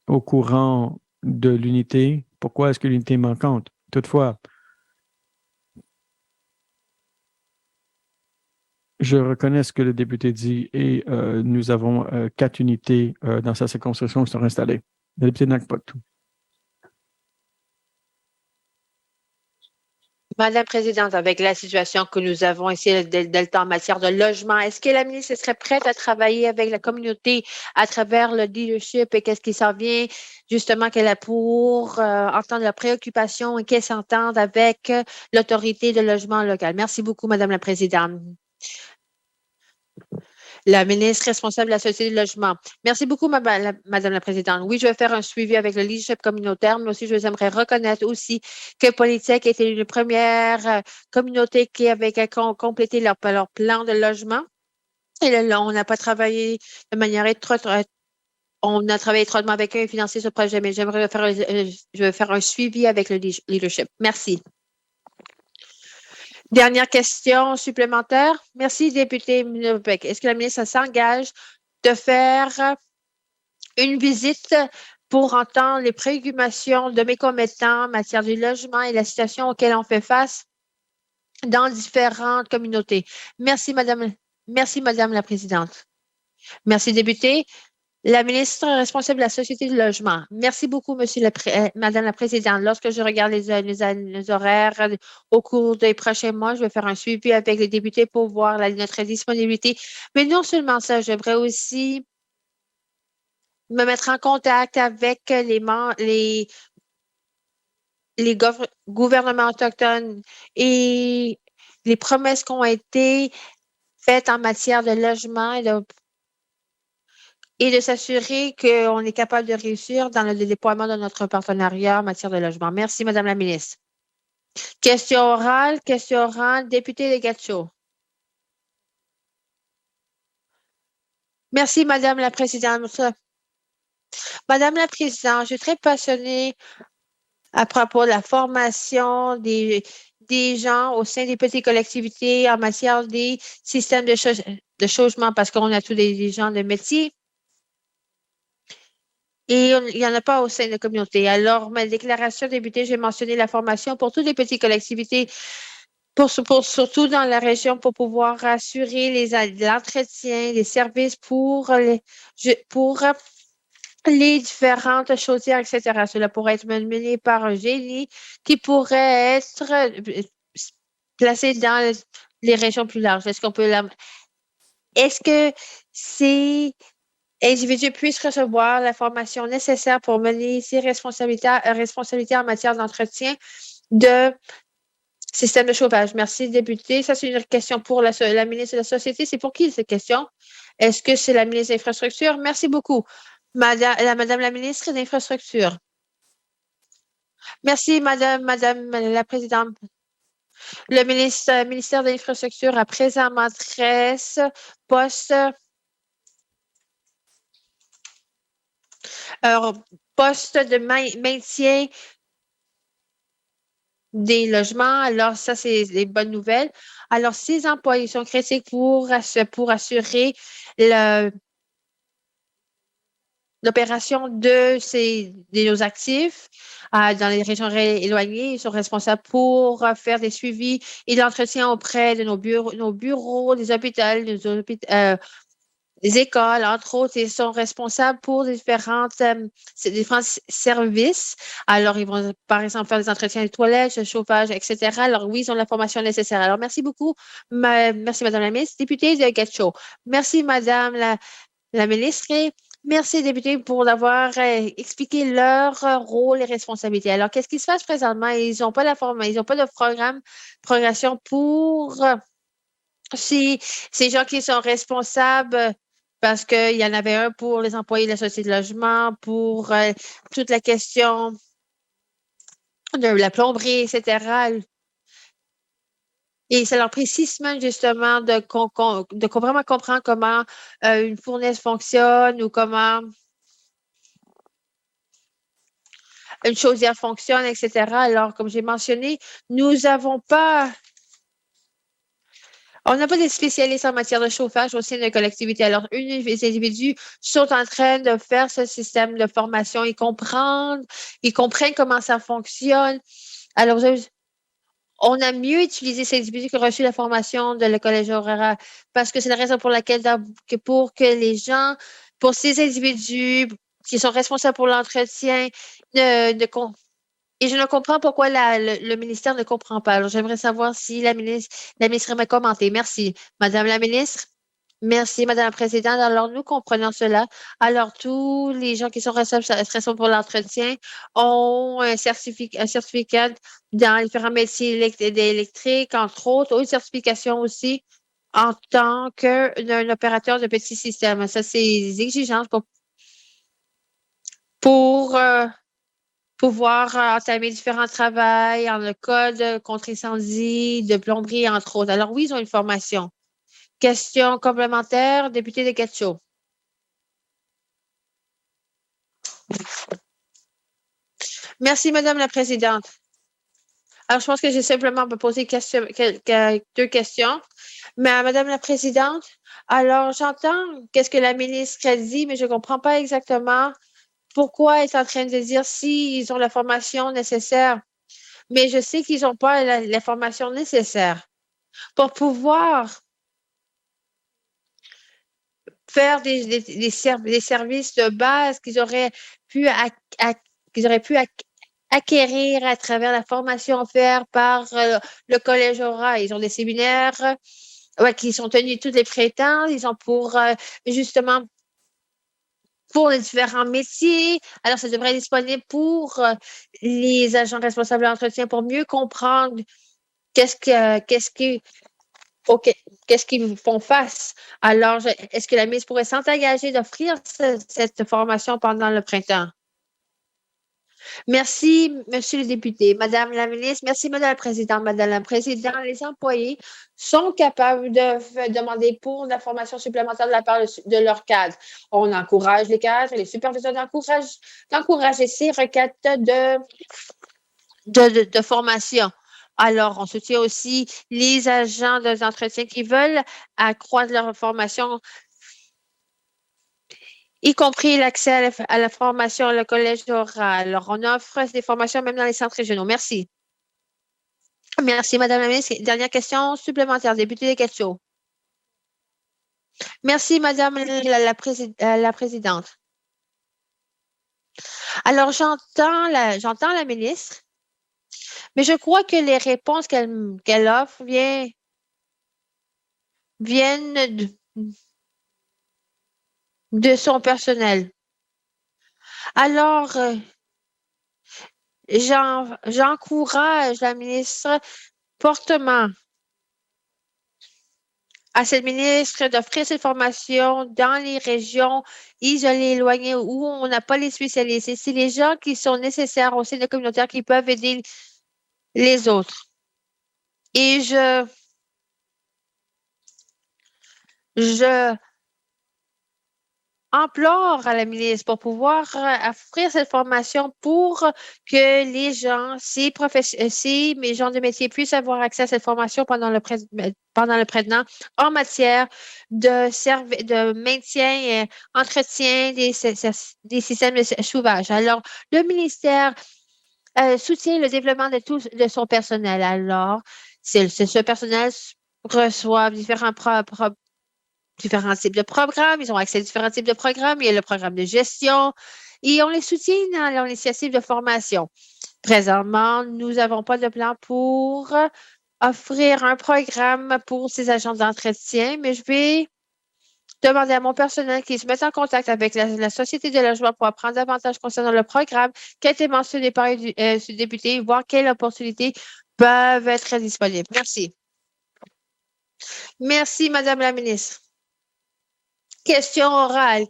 [SPEAKER 1] au courant de l'unité. Pourquoi est-ce que l'unité est manquante? Toutefois, je reconnais ce que le député dit et nous avons 4 unités dans sa circonscription qui sont installées. Le député de Nakpot.
[SPEAKER 2] Madame la Présidente, avec la situation que nous avons ici dans le temps en matière de logement, est-ce que la ministre serait prête à travailler avec la communauté à travers le leadership et qu'est-ce qui s'en vient, justement, qu'elle a pour entendre leurs préoccupations et qu'elle s'entende avec l'autorité de logement local? Merci beaucoup, Madame la Présidente. La ministre responsable de la Société de logement. Merci beaucoup, Madame la Présidente. Oui, je vais faire un suivi avec le leadership communautaire, mais aussi, je aimerais reconnaître aussi que Polytech était une première communauté qui avait complété leur plan de logement. Et là, on n'a pas travaillé de manière on a travaillé étroitement avec eux et financé ce projet, mais je vais faire un suivi avec le leadership. Merci. Dernière question supplémentaire. Merci, député Minobec. Est-ce que la ministre s'engage de faire une visite pour entendre les préoccupations de mes commettants en matière du logement et la situation auquel on fait face dans différentes communautés? Merci, Madame. Merci, Madame la Présidente. Merci, député. La ministre responsable de la Société du logement. Merci beaucoup, Madame la Présidente. Lorsque je regarde les horaires au cours des prochains mois, je vais faire un suivi avec les députés pour voir notre disponibilité. Mais non seulement ça, j'aimerais aussi me mettre en contact avec les gouvernements autochtones et les promesses qui ont été faites en matière de logement et de s'assurer qu'on est capable de réussir dans le déploiement de notre partenariat en matière de logement. Merci, Madame la ministre. Question orale, député de Gatineau. Merci, Madame la Présidente. Madame la Présidente, je suis très passionnée à propos de la formation des gens au sein des petites collectivités en matière des systèmes de changement parce qu'on a tous des gens de métier et il n'y en a pas au sein de la communauté. Alors, ma déclaration débutée, j'ai mentionné la formation pour toutes les petites collectivités, surtout dans la région, pour pouvoir assurer l'entretien, les services pour les différentes chaudières, etc. Cela pourrait être mené par un génie qui pourrait être placé dans les régions plus larges. Est-ce que ces individus puissent recevoir la formation nécessaire pour mener ces responsabilités en matière d'entretien de système de chauffage? Merci, député. Ça, c'est une question pour la ministre de la Société. C'est pour qui cette question? Est-ce que c'est la ministre de l'Infrastructure? Merci beaucoup. Madame la ministre de l'Infrastructure. Merci, Madame la Présidente. Le ministère de l'Infrastructure a présentement 13 postes, euh, postes de maintien des logements. Alors, ça, c'est des bonnes nouvelles. Alors, ces employés sont critiques pour assurer l'opération de nos actifs dans les régions éloignées. Ils sont responsables pour faire des suivis et de l'entretien auprès de nos bureaux, des hôpitaux, des écoles, entre autres. Ils sont responsables pour différents services. Alors, ils vont, par exemple, faire des entretiens des toilettes, le chauffage, etc. Alors, oui, ils ont la formation nécessaire. Alors, merci beaucoup. Merci, Madame la ministre. Députée de Gatineau. Merci, Madame la ministre. Merci, député, pour avoir expliqué leur rôle et responsabilités. Alors, qu'est-ce qui se passe présentement? Ils n'ont pas ils n'ont pas de progression pour ces gens qui sont responsables parce qu'il y en avait un pour les employés de la société de logement, pour toute la question de la plomberie, etc. Et ça leur pris 6 semaines justement de vraiment comprendre comment une fournaise fonctionne ou comment une chaudière fonctionne, etc. Alors, comme j'ai mentionné, on n'a pas de spécialistes en matière de chauffage au sein de la collectivité. Alors, les individus sont en train de faire ce système de formation. Ils comprennent comment ça fonctionne. Alors, on a mieux utilisé ces individus qui ont reçu la formation de le Collège Aurora parce que c'est la raison pour laquelle, pour que les gens, pour ces individus qui sont responsables pour l'entretien, Et je ne comprends pourquoi le ministère ne comprend pas. Alors, j'aimerais savoir si la ministre aimerait commenter. Merci. Madame la ministre? Merci, Madame la Présidente. Alors, nous comprenons cela. Alors, tous les gens qui sont responsables pour l'entretien ont un certificat dans différents métiers électriques, entre autres, ou une certification aussi en tant qu'un opérateur de petits systèmes. Ça, c'est des exigences pour pouvoir entamer différents travaux en le code contre incendie, de plomberie, entre autres. Alors, oui, ils ont une formation. Question complémentaire, député de Gatineau. Merci, Madame la Présidente. Alors, je pense que j'ai simplement me poser deux questions. Mais Madame la Présidente, alors j'entends qu'est-ce que la ministre a dit, mais je ne comprends pas exactement pourquoi elle est en train de dire s'ils ont la formation nécessaire. Mais je sais qu'ils n'ont pas la formation nécessaire pour pouvoir faire des services de base pu, qu'ils auraient pu acquérir à travers la formation offerte par le Collège Aura. Ils ont des séminaires qui sont tenus tous les printemps. Ils ont justement pour les différents métiers. Alors, ça devrait être disponible pour les agents responsables d'entretien pour mieux comprendre qu'est-ce que, qu'est-ce qui, OK, qu'est-ce qu'ils font face. Alors, est-ce que la ministre pourrait s'engager d'offrir cette formation pendant le printemps? Merci, Monsieur le député. Madame la ministre, merci, Madame la Présidente. Madame la Présidente, les employés sont capables de demander pour la formation supplémentaire de la part de leur cadre. On encourage les cadres, les superviseurs d'encourager ces requêtes de formation. Alors, on soutient aussi les agents d'entretien qui veulent accroître leur formation, y compris l'accès à la formation, le collège oral. Alors, on offre des formations même dans les centres régionaux. Merci. Merci, Madame la ministre. Dernière question supplémentaire. Député des questions. Merci, Madame la Présidente. Alors, j'entends la ministre, mais je crois que les réponses qu'elle offre viennent de son personnel. Alors, j'encourage la ministre fortement à cette ministre d'offrir cette formation dans les régions isolées, éloignées, où on n'a pas les spécialistes. Et c'est les gens qui sont nécessaires au sein de communautaires qui peuvent aider les autres. Et je implore à la ministre pour pouvoir offrir cette formation pour que les gens, si mes gens de métier puissent avoir accès à cette formation pendant le printemps en matière de maintien et entretien des systèmes de chauffage. Alors, le ministère soutient le développement de son personnel. Alors, ce personnel reçoit différents types de programmes, ils ont accès à différents types de programmes. Il y a le programme de gestion et on les soutient dans l'initiative de formation. Présentement, nous n'avons pas de plan pour offrir un programme pour ces agents d'entretien, mais je vais demander à mon personnel qu'ils se mettent en contact avec la Société de logement pour apprendre davantage concernant le programme qui a été mentionné par ce député, voir quelles opportunités peuvent être disponibles. Merci. Merci, Madame la ministre. Question orale.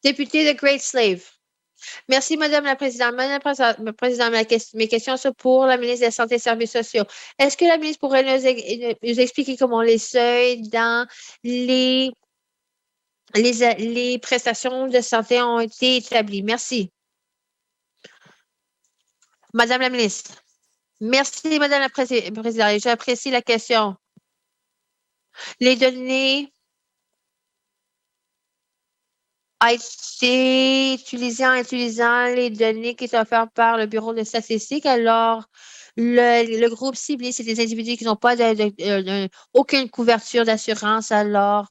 [SPEAKER 2] Député de Great Slave. Merci, Madame la Présidente. Madame la Présidente, mes questions sont pour la ministre des Santé et Services sociaux. Est-ce que la ministre pourrait nous expliquer comment les seuils dans les prestations de santé ont été établis? Merci. Madame la ministre. Merci, Madame la Présidente. J'apprécie la question. Les données a été utilisé en utilisant les données qui sont offertes par le Bureau de statistique. Alors, le groupe ciblé, c'est des individus qui n'ont pas aucune couverture d'assurance. Alors,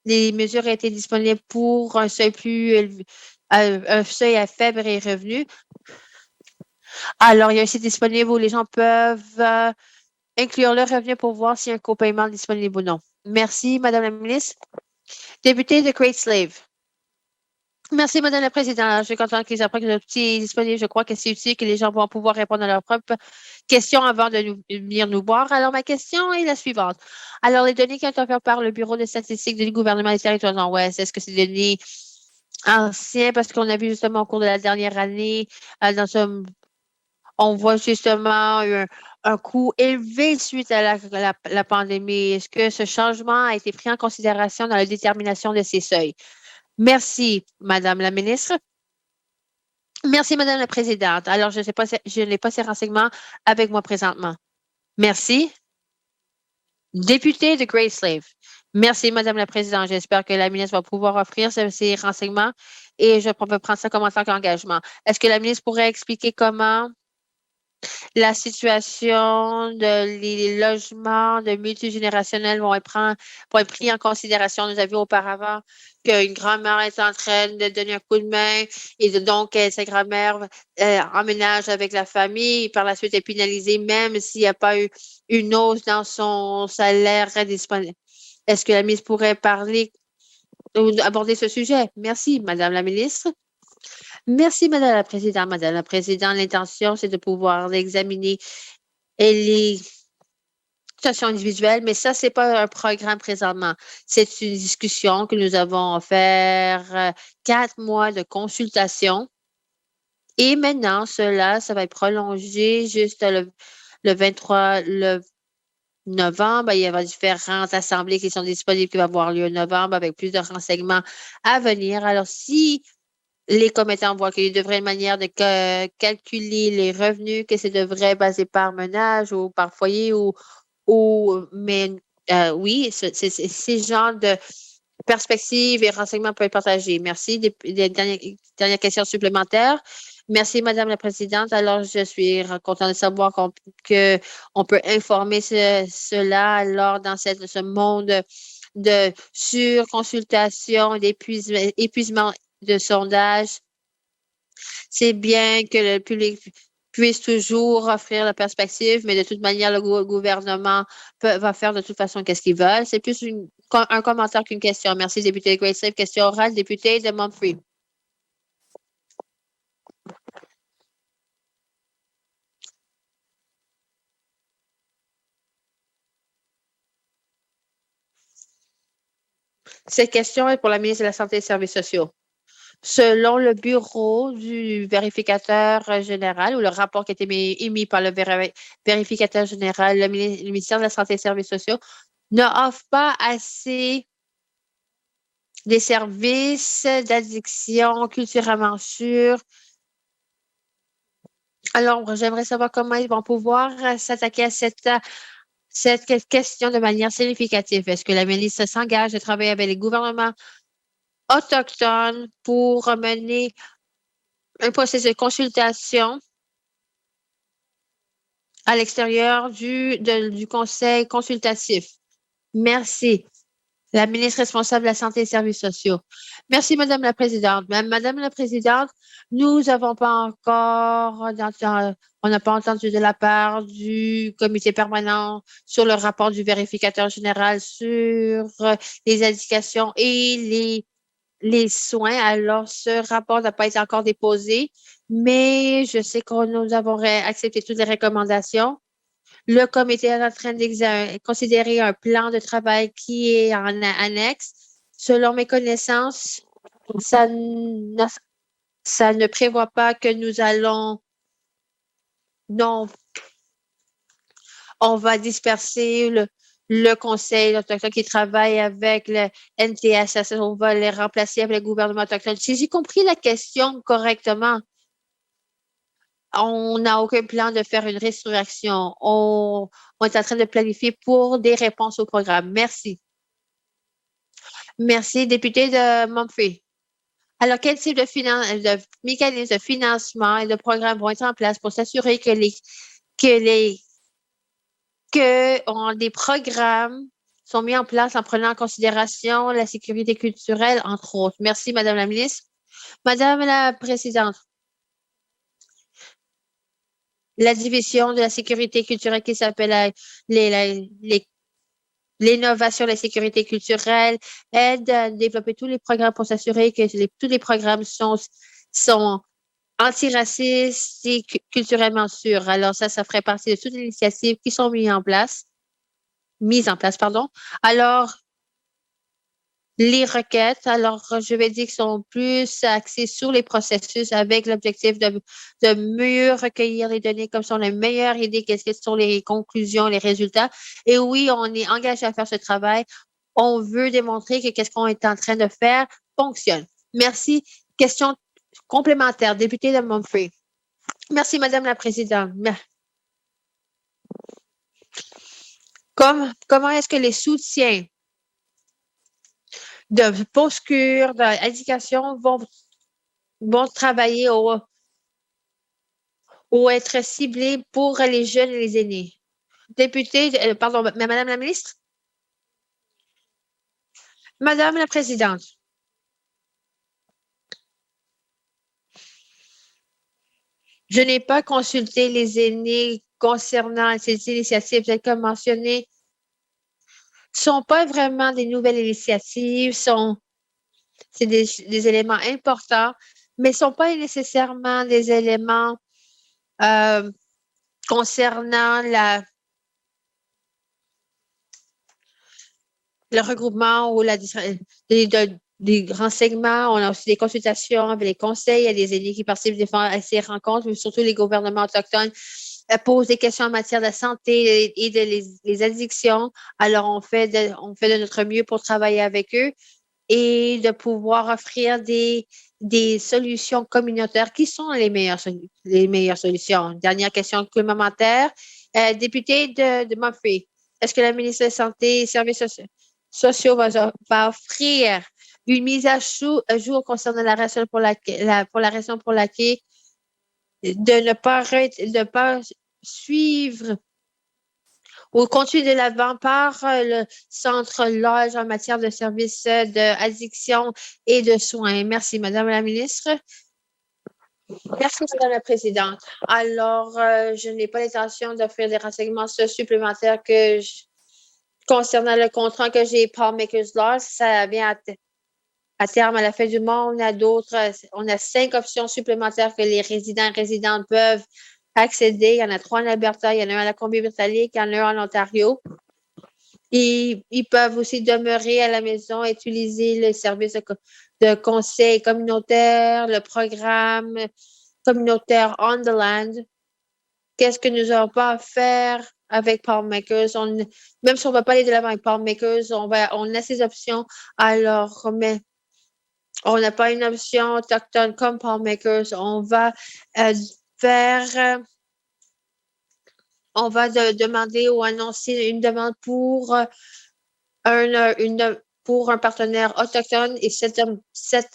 [SPEAKER 2] les mesures ont été disponibles pour un seuil plus élevé, un seuil à faible revenu. Alors, il y a un site disponible où les gens peuvent inclure leur revenu pour voir s'il y a un copaiement disponible ou non. Merci, Madame la ministre. Député de Great Slave. Merci, Madame la Présidente. Je suis contente qu'ils apprennent que l'outil est disponible. Je crois que c'est utile que les gens vont pouvoir répondre à leurs propres questions avant de venir nous voir. Alors, ma question est la suivante. Alors, les données qui ont été offertes par le Bureau de statistiques du gouvernement des territoires de nord-ouest, est-ce que c'est des données anciennes? Parce qu'on a vu justement au cours de la dernière année, on voit justement un coût élevé suite à la pandémie. Est-ce que ce changement a été pris en considération dans la détermination de ces seuils? Merci, Madame la ministre. Merci, Madame la Présidente. Alors, je sais pas, je n'ai pas ces renseignements avec moi présentement. Merci. Député de Great Slave. Merci, Madame la Présidente. J'espère que la ministre va pouvoir offrir ces renseignements et je peux prendre ça comme en tant qu'engagement. Est-ce que la ministre pourrait expliquer comment la situation les logements de multigénérationnels vont être pris en considération? Nous avions auparavant qu'une grand-mère est en train de donner un coup de main et donc sa grand-mère emménage avec la famille et par la suite est pénalisée même s'il n'y a pas eu une hausse dans son salaire disponible. Est-ce que la ministre pourrait parler ou aborder ce sujet? Merci, Madame la ministre. Merci, Madame la Présidente. Madame la Présidente, l'intention, c'est de pouvoir l'examiner et les situations individuelles, mais ça, c'est pas un programme présentement. C'est une discussion que nous avons faire 4 mois de consultation. Et maintenant, ça va être prolongé juste le 23 novembre. Il y aura différentes assemblées qui sont disponibles qui vont avoir lieu en novembre avec plus de renseignements à venir. Alors, si les commettants voient qu'il y devrait une manière de calculer les revenus, que c'est devrait baser par ménage ou par foyer mais oui, ces genres de perspectives et renseignements peuvent être partagés. Merci. Des dernières questions supplémentaires. Merci, Madame la Présidente. Alors, je suis contente de savoir qu'on peut informer cela alors dans ce monde de surconsultation, d'épuisement de sondage. C'est bien que le public puisse toujours offrir la perspective, mais de toute manière, le gouvernement va faire de toute façon qu'est-ce qu'ils veulent. C'est plus un commentaire qu'une question. Merci, député de Great Slave. Question orale, député de Montfrey. Cette question est pour la ministre de la Santé et des Services sociaux. Selon le bureau du vérificateur général ou le rapport qui a été émis par le vérificateur général, le ministère de la Santé et des Services sociaux n'offre pas assez des services d'addiction culturellement sûrs. Alors, j'aimerais savoir comment ils vont pouvoir s'attaquer à cette question de manière significative. Est-ce que la ministre s'engage à travailler avec les gouvernements autochtones pour mener un processus de consultation à l'extérieur du conseil consultatif? Merci. La ministre responsable de la Santé et des Services sociaux. Merci, Madame la Présidente. Madame la Présidente, nous n'avons pas encore, on n'a pas entendu de la part du comité permanent sur le rapport du vérificateur général sur les indications et les soins. Alors, ce rapport n'a pas été encore déposé, mais je sais que nous avons accepté toutes les recommandations. Le comité est en train de considérer un plan de travail qui est en annexe. Selon mes connaissances, ça ne prévoit pas que nous allons, non, on va disperser le conseil autochtone qui travaille avec le NTSS. On va les remplacer avec le gouvernement autochtone. Si j'ai compris la question correctement, on n'a aucun plan de faire une restriction. On est en train de planifier pour des réponses au programme. Merci. Merci, député de Montfrey. Alors, quel type de mécanisme de financement et de programme vont être en place pour s'assurer que des programmes sont mis en place en prenant en considération la sécurité culturelle, entre autres? Merci, Madame la ministre. Madame la Présidente, la division de la sécurité culturelle qui s'appelle l'innovation de la sécurité culturelle aide à développer tous les programmes pour s'assurer que tous les programmes sont antiracistes et culturellement sûrs. Alors ça ferait partie de toutes les initiatives qui sont mises en place, pardon. Alors, les requêtes, alors je vais dire qu'ils sont plus axées sur les processus avec l'objectif de mieux recueillir les données comme sont les meilleures idées, qu'est-ce que sont les conclusions, les résultats. Et oui, on est engagé à faire ce travail. On veut démontrer que qu'est-ce qu'on est en train de faire fonctionne. Merci. Question complémentaire, député de Montfrey. Merci, Madame la Présidente. Comment est-ce que les soutiens de posture, d'éducation vont travailler ou être ciblés pour les jeunes et les aînés? Député, pardon, Madame la ministre? Madame la Présidente, je n'ai pas consulté les aînés concernant ces initiatives, telles que mentionnées, sont pas vraiment des nouvelles initiatives, c'est des éléments importants, mais sont pas nécessairement des éléments concernant le regroupement ou des renseignements. On a aussi des consultations avec les conseils. Il y a des aînés qui participent à ces rencontres, mais surtout les gouvernements autochtones posent des questions en matière de santé et les addictions. Alors, on fait de notre mieux pour travailler avec eux et de pouvoir offrir des solutions communautaires qui sont les meilleures solutions. Dernière question complémentaire. Député de Murphy, est-ce que la ministre de la Santé et Services sociaux va offrir une mise à jour concernant la raison pour laquelle de ne pas suivre ou continuer de l'avant par le centre Lodge en matière de services d'addiction et de soins. Merci, Madame la ministre. Merci, Madame la Présidente. Alors, je n'ai pas l'intention d'offrir des renseignements supplémentaires concernant le contrat que j'ai Paul Makers Law. Ça vient à terme à la fin du mois. On a 5 options supplémentaires que les résidents et résidentes peuvent accéder. Il y en a 3 en Alberta, il y en a un à la Colombie-Britannique, il y en a un en Ontario. Ils peuvent aussi demeurer à la maison, utiliser le service de conseil communautaire, le programme communautaire On the Land. Qu'est-ce que nous n'avons pas à faire avec Palmmakers? Même si on ne va pas aller de l'avant avec Palmmakers, on a ces options. Alors, mais on n'a pas une option autochtone comme Palmmakers. On va demander ou annoncer une demande pour un partenaire autochtone et cette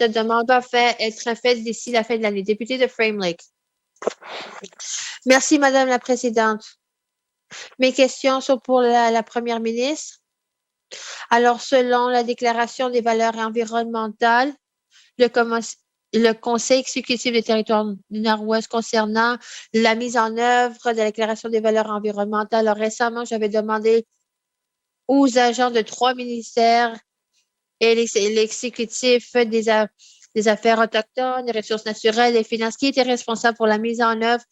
[SPEAKER 2] demande va être faite d'ici la fin de l'année. Député de Frame Lake. Merci, Madame la Présidente. Mes questions sont pour la Première ministre. Alors, selon la Déclaration des valeurs environnementales, le Conseil exécutif des territoires du Nord-Ouest concernant la mise en œuvre de la Déclaration des valeurs environnementales. Alors, récemment, j'avais demandé aux agents de 3 ministères et l'exécutif des affaires autochtones, des ressources naturelles et finances qui étaient responsables pour la mise en œuvre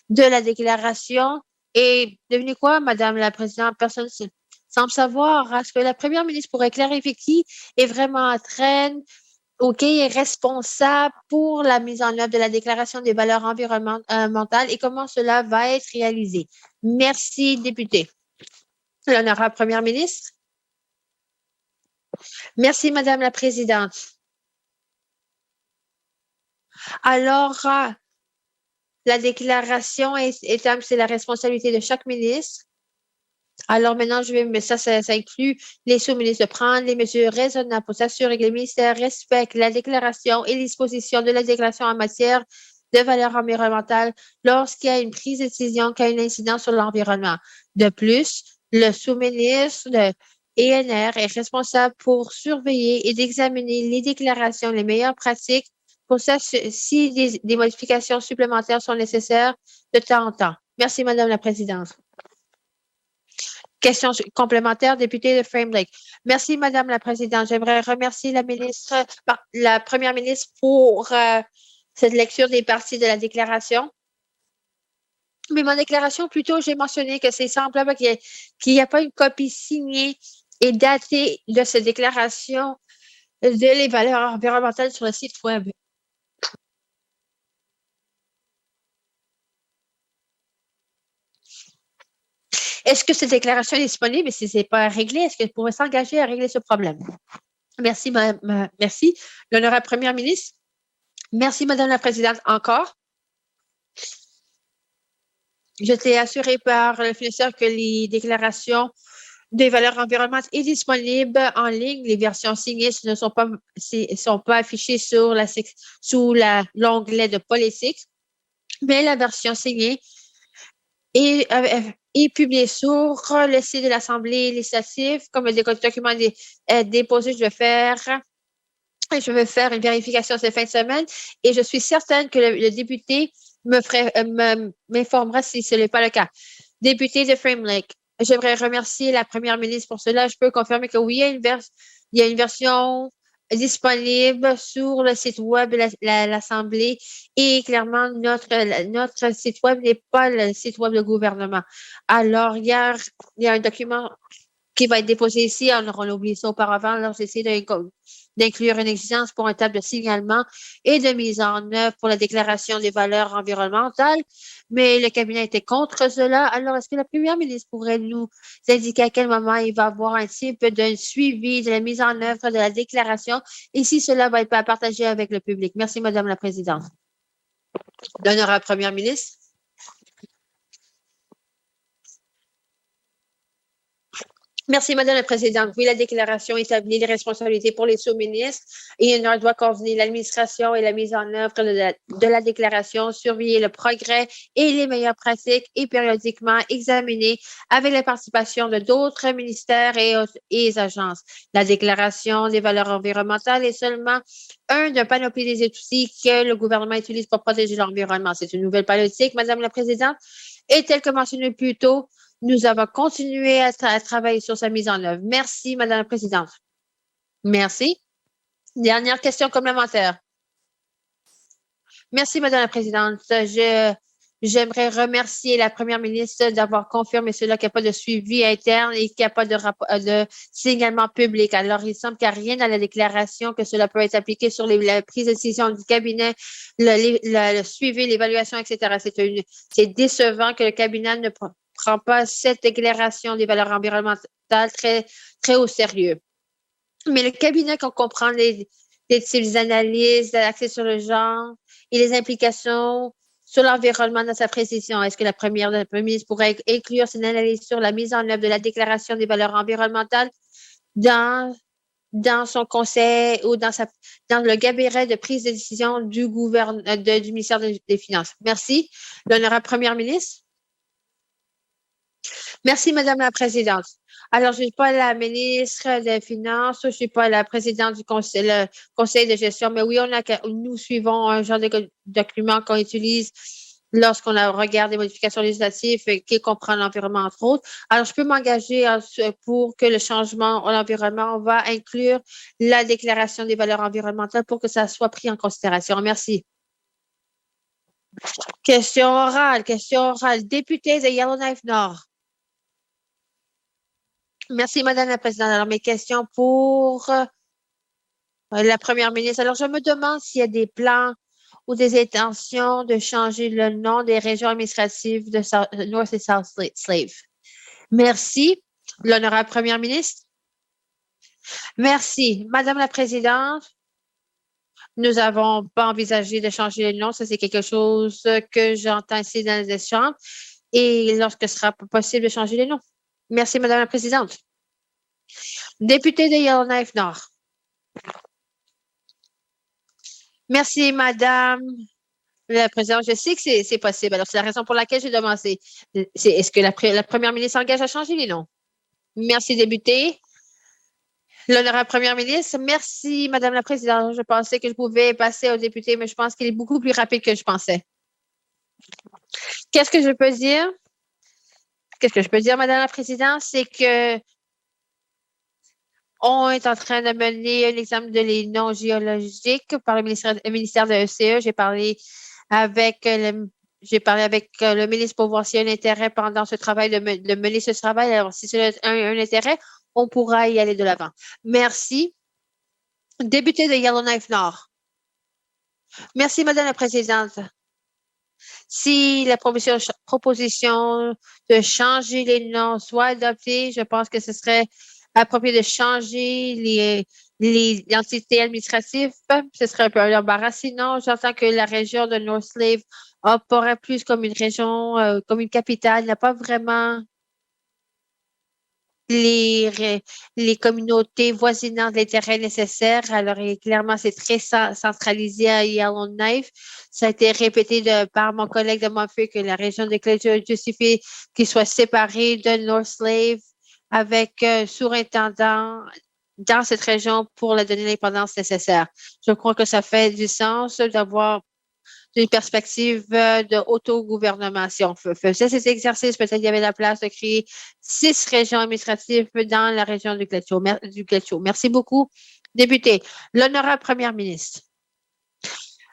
[SPEAKER 2] de la déclaration. Et devinez quoi, Madame la Présidente, personne ne semble savoir. Est-ce que la Première ministre pourrait clarifier qui est vraiment en train ou qui est responsable pour la mise en œuvre de la Déclaration des valeurs environnementales et comment cela va être réalisé? Merci, député. L'honorable Première ministre. Merci, Madame la Présidente. Alors, la déclaration c'est la responsabilité de chaque ministre. Alors maintenant, mais ça inclut les sous-ministres de prendre les mesures raisonnables pour s'assurer que les ministères respectent la déclaration et les dispositions de la déclaration en matière de valeurs environnementales lorsqu'il y a une prise de décision qui a une incidence sur l'environnement. De plus, le sous-ministre de ENR est responsable pour surveiller et d'examiner les déclarations, les meilleures pratiques pour ça, si des modifications supplémentaires sont nécessaires de temps en temps. Merci, Madame la Présidente. Question complémentaire, député de Frame Lake. Merci, Madame la Présidente. J'aimerais remercier la Première ministre pour cette lecture des parties de la déclaration. Mais mon déclaration, plutôt, j'ai mentionné que c'est semblable qu'il n'y a pas une copie signée et datée de cette déclaration de les valeurs environnementales sur le site Web. Est-ce que cette déclaration est disponible et si ce n'est pas réglé, est-ce qu'elle pourrait s'engager à régler ce problème? Merci, merci. L'honorable Première ministre. Merci, Madame la Présidente, encore. Je t'ai assuré par le financeur que les déclarations des valeurs environnementales est disponible en ligne. Les versions signées ne sont pas affichées sous l'onglet de politique, mais la version signée est publiée sur le site de l'Assemblée législative. Comme le document est déposé, je vais faire une vérification cette fin de semaine et je suis certaine que le député m'informera si ce n'est pas le cas. Député de Frame Lake, j'aimerais remercier la Première ministre pour cela. Je peux confirmer que oui, il y a une version disponible sur le site web de l'Assemblée et clairement, notre site web n'est pas le site web du gouvernement. Alors, il y a un document qui va être déposé ici. On a oublié ça auparavant. Alors, j'essaie d'inclure une exigence pour un table de signalement et de mise en œuvre pour la déclaration des valeurs environnementales. Mais le cabinet était contre cela. Alors, est-ce que la Première ministre pourrait nous indiquer à quel moment il va avoir un type de suivi de la mise en œuvre de la déclaration et si cela va être partagé avec le public? Merci, Madame la Présidente. L'honorable Première ministre. Merci, Madame la Présidente. Oui, la déclaration établit les responsabilités pour les sous-ministres et il doit coordonner l'administration et la mise en œuvre de la déclaration, surveiller le progrès et les meilleures pratiques et périodiquement examiner avec la participation de d'autres ministères et agences. La déclaration des valeurs environnementales est seulement un d'un panoplie des outils que le gouvernement utilise pour protéger l'environnement. C'est une nouvelle politique, Madame la Présidente, et tel que mentionné plus tôt, nous avons continué à travailler sur sa mise en œuvre. Merci, Madame la Présidente. Merci. Dernière question complémentaire. Merci, Madame la Présidente. J'aimerais remercier la Première ministre d'avoir confirmé cela, qu'il n'y a pas de suivi interne et qu'il n'y a pas de signalement public. Alors, il semble qu'il n'y a rien dans la déclaration que cela peut être appliqué sur la prise de décision du cabinet, le suivi, l'évaluation, etc. C'est décevant que le cabinet ne prend pas cette déclaration des valeurs environnementales très, très au sérieux. Mais le cabinet, qu'on comprend les analyses, l'accès sur le genre et les implications sur l'environnement dans sa précision, est-ce que la Première ministre pourrait inclure cette analyse sur la mise en œuvre de la déclaration des valeurs environnementales dans son conseil ou dans le cabinet de prise de décision du ministère des Finances? Merci. L'honorable Première ministre. Merci, Madame la Présidente. Alors, je ne suis pas la ministre des Finances, je ne suis pas la présidente du conseil de gestion, mais oui, nous suivons un genre de document qu'on utilise lorsqu'on regarde des modifications législatives qui comprend l'environnement, entre autres. Alors, je peux m'engager pour que le changement à l'environnement va inclure la déclaration des valeurs environnementales pour que ça soit pris en considération. Merci. Question orale. Député de Yellowknife Nord. Merci, Madame la Présidente. Alors, mes questions pour la Première ministre. Alors, je me demande s'il y a des plans ou des intentions de changer le nom des régions administratives de North et South Slave. Merci. L'honorable Première ministre. Merci. Madame la Présidente, nous n'avons pas envisagé de changer le nom. Ça, c'est quelque chose que j'entends ici dans les échanges. Et lorsque ce sera possible de changer le nom. Merci, Madame la Présidente. Député de Yellowknife Nord. Merci, Madame la Présidente. Je sais que c'est possible. Alors, c'est la raison pour laquelle j'ai demandé. Est-ce que la Première ministre s'engage à changer les noms? Merci, député. L'honorable première ministre, merci, Madame la Présidente. Je pensais que je pouvais passer au député, mais je pense qu'il est beaucoup plus rapide que je pensais. Qu'est-ce que je peux dire? Qu'est-ce que je peux dire, Madame la Présidente? C'est que on est en train de mener un examen de les non géologiques par le ministère de l'ECE. J'ai parlé avec le ministre pour voir s'il y a un intérêt pendant ce travail de mener ce travail. Alors, si c'est un intérêt, on pourra y aller de l'avant. Merci. Député de Yellowknife Nord. Merci, Madame la Présidente. Si la proposition de changer les noms soit adoptée, je pense que ce serait approprié de changer les entités administratives. Ce serait un peu embarrassant. Sinon, j'entends que la région de North Slave apparaît plus comme une région, comme une capitale, n'a pas vraiment les communautés voisinantes l'intérêt nécessaire. Alors, clairement, c'est très centralisé à Yellowknife. Ça a été répété par mon collègue de Montfeuille que la région de Clayton justifie qu'il soit séparé de North Slave avec un surintendant dans cette région pour la donner l'indépendance nécessaire. Je crois que ça fait du sens d'avoir d'une perspective d'autogouvernement. Si on faisait cet exercice, peut-être qu'il y avait la place de créer 6 régions administratives dans la région du Gletcho. Merci beaucoup, député. L'honorable première ministre.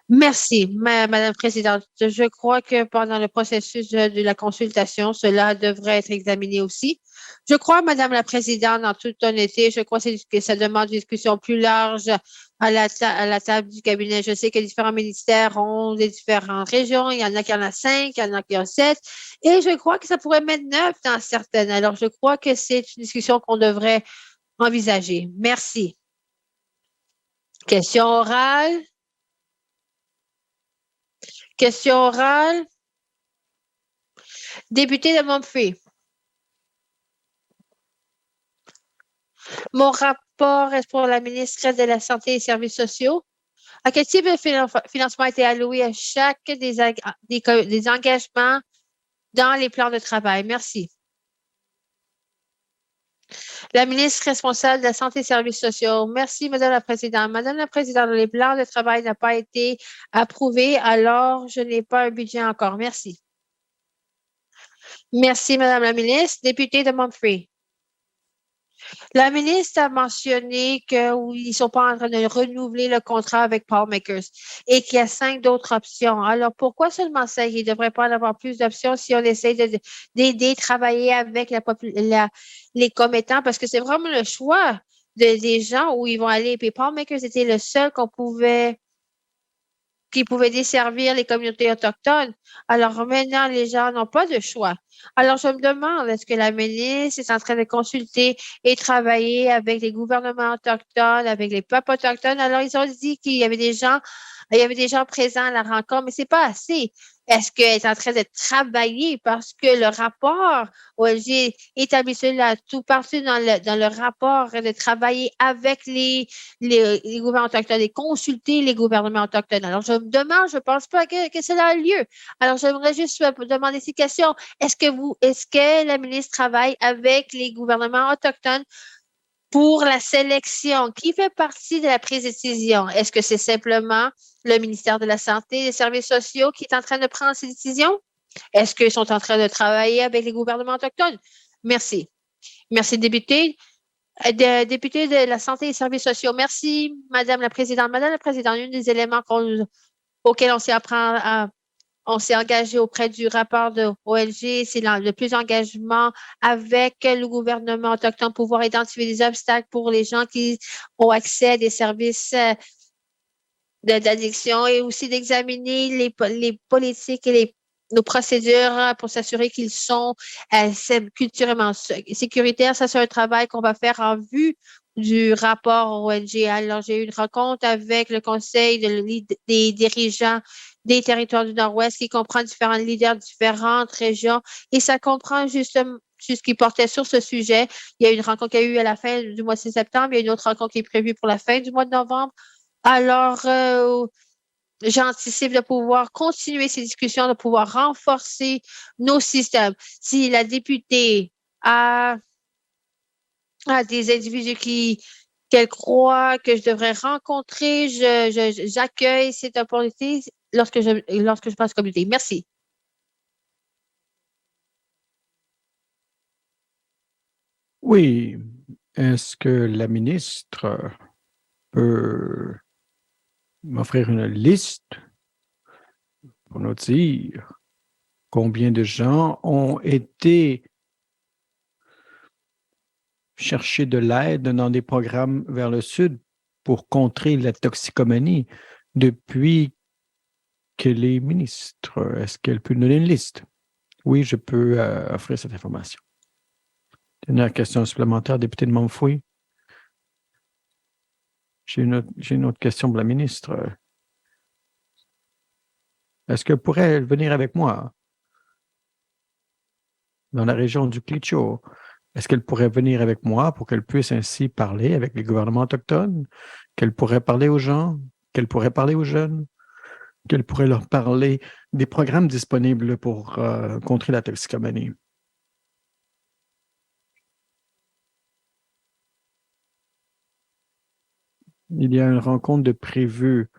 [SPEAKER 2] Merci, Madame la Présidente. Je crois que pendant le processus de la consultation, cela devrait être examiné aussi. Je crois, Madame la Présidente, en toute honnêteté, je crois que ça demande une discussion plus large à la table du cabinet. Je sais que différents ministères ont des différentes régions. Il y en a qui en ont 5, il y en a qui en ont 7. Et je crois que ça pourrait mettre 9 dans certaines. Alors, je crois que c'est une discussion qu'on devrait envisager. Merci. Question orale. Question orale. Député de Montfeuille. Mon rapport est pour la ministre de la Santé et des Services sociaux. À quel type de financement a été alloué à chaque des engagements dans les plans de travail? Merci. La ministre responsable de la Santé et des Services sociaux. Merci, Madame la Présidente. Madame la Présidente, les plans de travail n'ont pas été approuvés, alors je n'ai pas un budget encore. Merci. Merci, Madame la ministre. Député de Montfeuille. La ministre a mentionné qu'ils ne sont pas en train de renouveler le contrat avec Paul Makers et qu'il y a 5 d'autres options. Alors, pourquoi seulement 5? Il ne devrait pas en avoir plus d'options si on essaie d'aider, travailler avec les commettants parce que c'est vraiment le choix des gens où ils vont aller. Puis Paul Makers était le seul qui pouvait desservir les communautés autochtones. Alors maintenant, les gens n'ont pas de choix. Alors, je me demande, est-ce que la ministre est en train de consulter et travailler avec les gouvernements autochtones, avec les peuples autochtones? Alors, ils ont dit il y avait des gens présents à la rencontre, mais c'est pas assez. Est-ce qu'elle est en train de travailler parce que le rapport OLG établit cela tout partout dans le rapport de travailler avec les gouvernements autochtones et consulter les gouvernements autochtones. Alors, je me demande, je ne pense pas que cela a lieu. Alors, j'aimerais juste demander ces questions. Est-ce que la ministre travaille avec les gouvernements autochtones pour la sélection? Qui fait partie de la prise de décision? Est-ce que c'est simplement le ministère de la Santé et des Services sociaux qui est en train de prendre ces décisions? Est-ce qu'ils sont en train de travailler avec les gouvernements autochtones? Merci. Merci, député. Député de la Santé et des Services sociaux. Merci, Madame la Présidente. Madame la Présidente, un des éléments auxquels on s'est engagé auprès du rapport de OLG, c'est le plus d'engagement avec le gouvernement autochtone pour pouvoir identifier des obstacles pour les gens qui ont accès à des services d'addiction et aussi d'examiner les politiques et nos procédures pour s'assurer qu'ils sont culturellement sécuritaires. Ça, c'est un travail qu'on va faire en vue du rapport ONG. Alors, j'ai eu une rencontre avec le conseil des dirigeants des territoires du Nord-Ouest qui comprend différents leaders de différentes régions et ça comprend justement ce qui portait sur ce sujet. Il y a une rencontre qui a eu à la fin du mois de septembre, il y a une autre rencontre qui est prévue pour la fin du mois de novembre. Alors, j'anticipe de pouvoir continuer ces discussions, de pouvoir renforcer nos systèmes. Si la députée a des individus qui qu'elle croit que je devrais rencontrer. J'accueille cette opportunité lorsque je passe communauté. Merci.
[SPEAKER 1] Oui. Est-ce que la ministre peut m'offrir une liste pour nous dire combien de gens ont été chercher de l'aide dans des programmes vers le sud pour contrer la toxicomanie depuis qu'elle est ministre? Est-ce qu'elle peut nous donner une liste? Oui, je peux offrir cette information. Dernière question supplémentaire, député de Montfouille. J'ai une autre question pour la ministre. Est-ce qu'elle pourrait venir avec moi dans la région du Clicho? Est-ce qu'elle pourrait venir avec moi pour qu'elle puisse ainsi parler avec les gouvernements autochtones, qu'elle pourrait parler aux gens, qu'elle pourrait parler aux jeunes, qu'elle pourrait leur parler des programmes disponibles pour contrer la toxicomanie? Il y a une rencontre de prévue.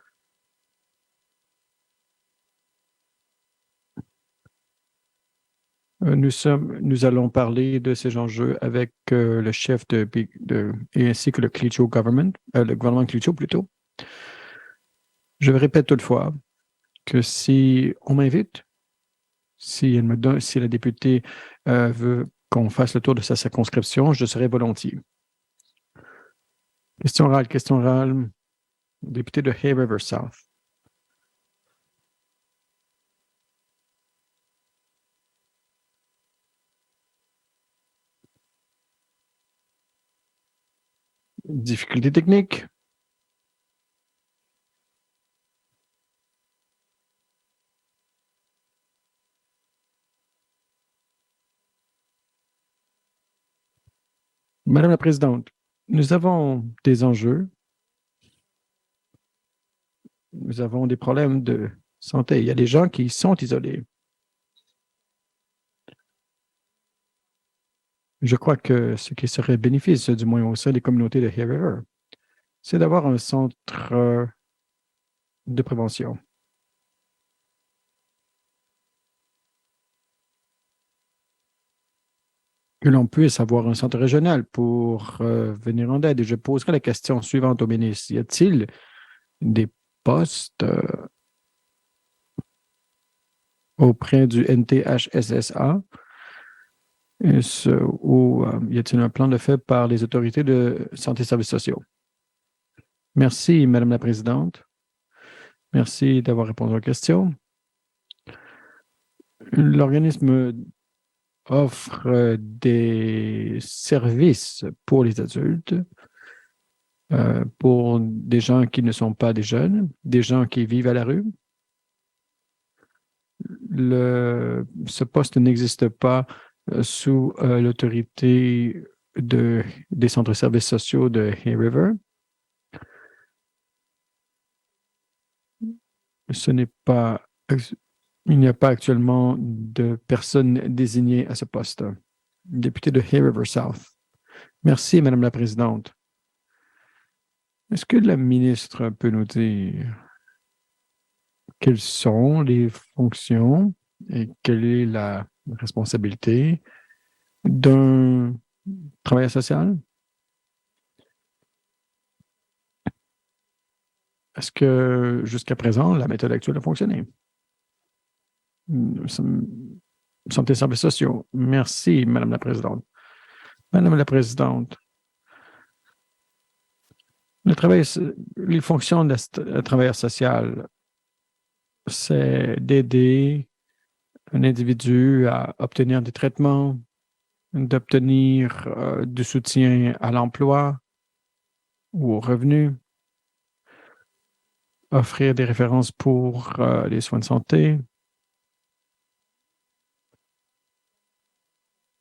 [SPEAKER 1] Nous allons parler de ces enjeux avec le chef et ainsi que le Clicho government, le gouvernement Clicho plutôt. Je répète toutefois que si on m'invite, si la députée veut qu'on fasse le tour de sa circonscription, je serai volontiers. Question orale, député de Hay River South. Difficulté technique. Madame la Présidente, nous avons des enjeux. Nous avons des problèmes de santé. Il y a des gens qui sont isolés. Je crois que ce qui serait bénéfice, du moins au sein des communautés de Hay River, c'est d'avoir un centre de prévention. Que l'on puisse avoir un centre régional pour venir en aide. Et je poserai la question suivante au ministre. Y a-t-il des postes auprès du NTHSSA ou y a-t-il un plan de fait par les autorités de santé et services sociaux? Merci, Madame la Présidente. Merci d'avoir répondu aux questions. L'organisme offre des services pour les adultes, pour des gens qui ne sont pas des jeunes, des gens qui vivent à la rue. Ce poste n'existe pas sous l'autorité des centres de services sociaux de Hay River. Il n'y a pas actuellement de personne désignée à ce poste. Député de Hay River South. Merci, Madame la Présidente. Est-ce que la ministre peut nous dire quelles sont les fonctions et quelle est la responsabilité d'un travailleur social? Est-ce que jusqu'à présent, la méthode actuelle a fonctionné? Santé et services sociaux. Merci, Madame la Présidente. Madame la Présidente, les fonctions de travailleur social, c'est d'aider un individu à obtenir des traitements, d'obtenir du soutien à l'emploi ou au revenu, offrir des références pour les soins de santé,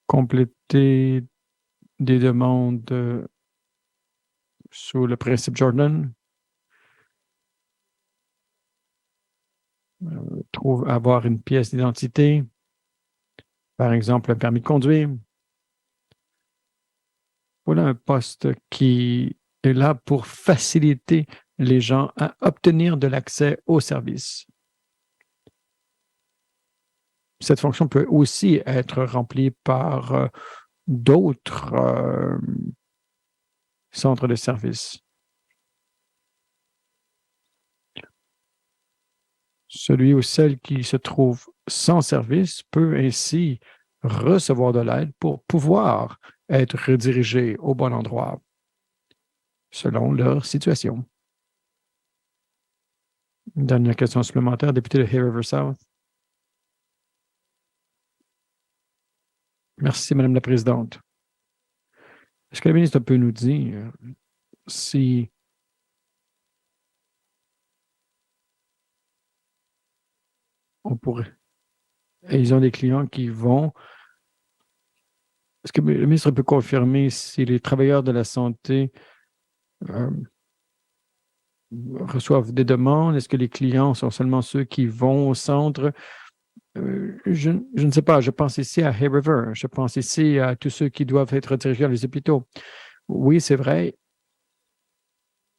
[SPEAKER 1] compléter des demandes sous le principe Jordan, avoir une pièce d'identité, par exemple un permis de conduire. Voilà un poste qui est là pour faciliter les gens à obtenir de l'accès aux services. Cette fonction peut aussi être remplie par d'autres centres de services. Celui ou celle qui se trouve sans service peut ainsi recevoir de l'aide pour pouvoir être redirigé au bon endroit selon leur situation. Dernière question supplémentaire, député de Hay River South. Merci, Madame la Présidente. Est-ce que la ministre peut nous dire si on pourrait... Et ils ont des clients qui vont... Est-ce que le ministre peut confirmer si les travailleurs de la santé reçoivent des demandes? Est-ce que les clients sont seulement ceux qui vont au centre? Je ne sais pas. Je pense ici à Hay River. Je pense ici à tous ceux qui doivent être redirigés dans les hôpitaux. Oui, c'est vrai.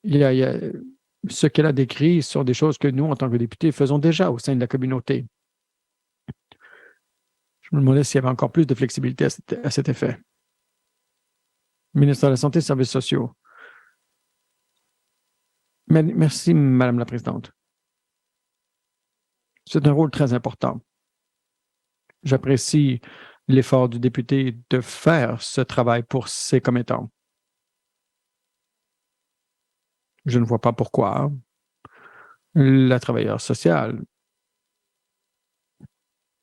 [SPEAKER 1] Ce qu'elle a décrit sont des choses que nous, en tant que députés, faisons déjà au sein de la communauté. Je me demandais s'il y avait encore plus de flexibilité à cet effet. Ministre de la Santé et des Services sociaux. Merci, Madame la Présidente. C'est un rôle très important. J'apprécie l'effort du député de faire ce travail pour ses commettants. Je ne vois pas pourquoi la travailleuse sociale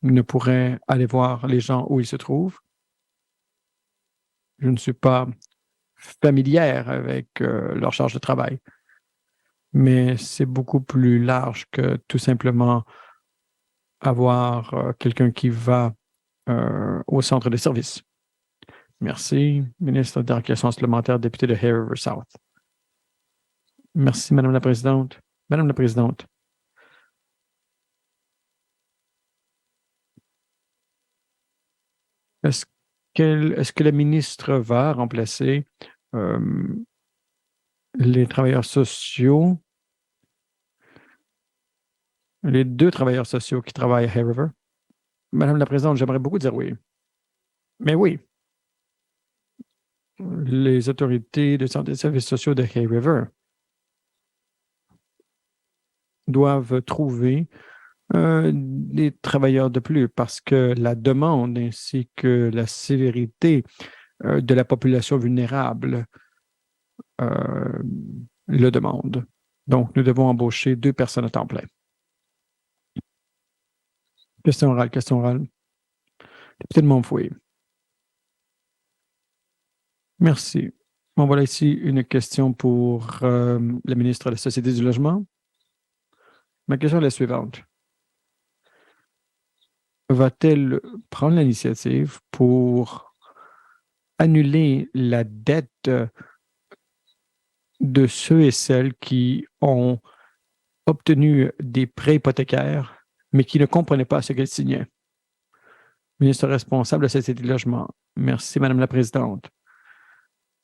[SPEAKER 1] ne pourrait aller voir les gens où ils se trouvent. Je ne suis pas familière avec leur charge de travail, mais c'est beaucoup plus large que tout simplement avoir quelqu'un qui va au centre de services. Merci, ministre de la Question supplémentaire, député de Hay River South. Merci, Madame la Présidente. Madame la Présidente, est-ce que la ministre va remplacer les travailleurs sociaux, les 2 travailleurs sociaux qui travaillent à Hay River? Madame la Présidente, j'aimerais beaucoup dire oui. Mais oui, les autorités de santé et services sociaux de Hay River doivent trouver des travailleurs de plus parce que la demande ainsi que la sévérité de la population vulnérable le demande. Donc, nous devons embaucher 2 personnes à temps plein. Question orale, question orale. Député de Montfouille. Merci. Bon, voilà ici une question pour le ministre de la Société du Logement. Ma question est la suivante. Va-t-elle prendre l'initiative pour annuler la dette de ceux et celles qui ont obtenu des prêts hypothécaires, mais qui ne comprenaient pas ce qu'elles signaient? Ministre responsable de la Société du Logement. Merci, Madame la Présidente.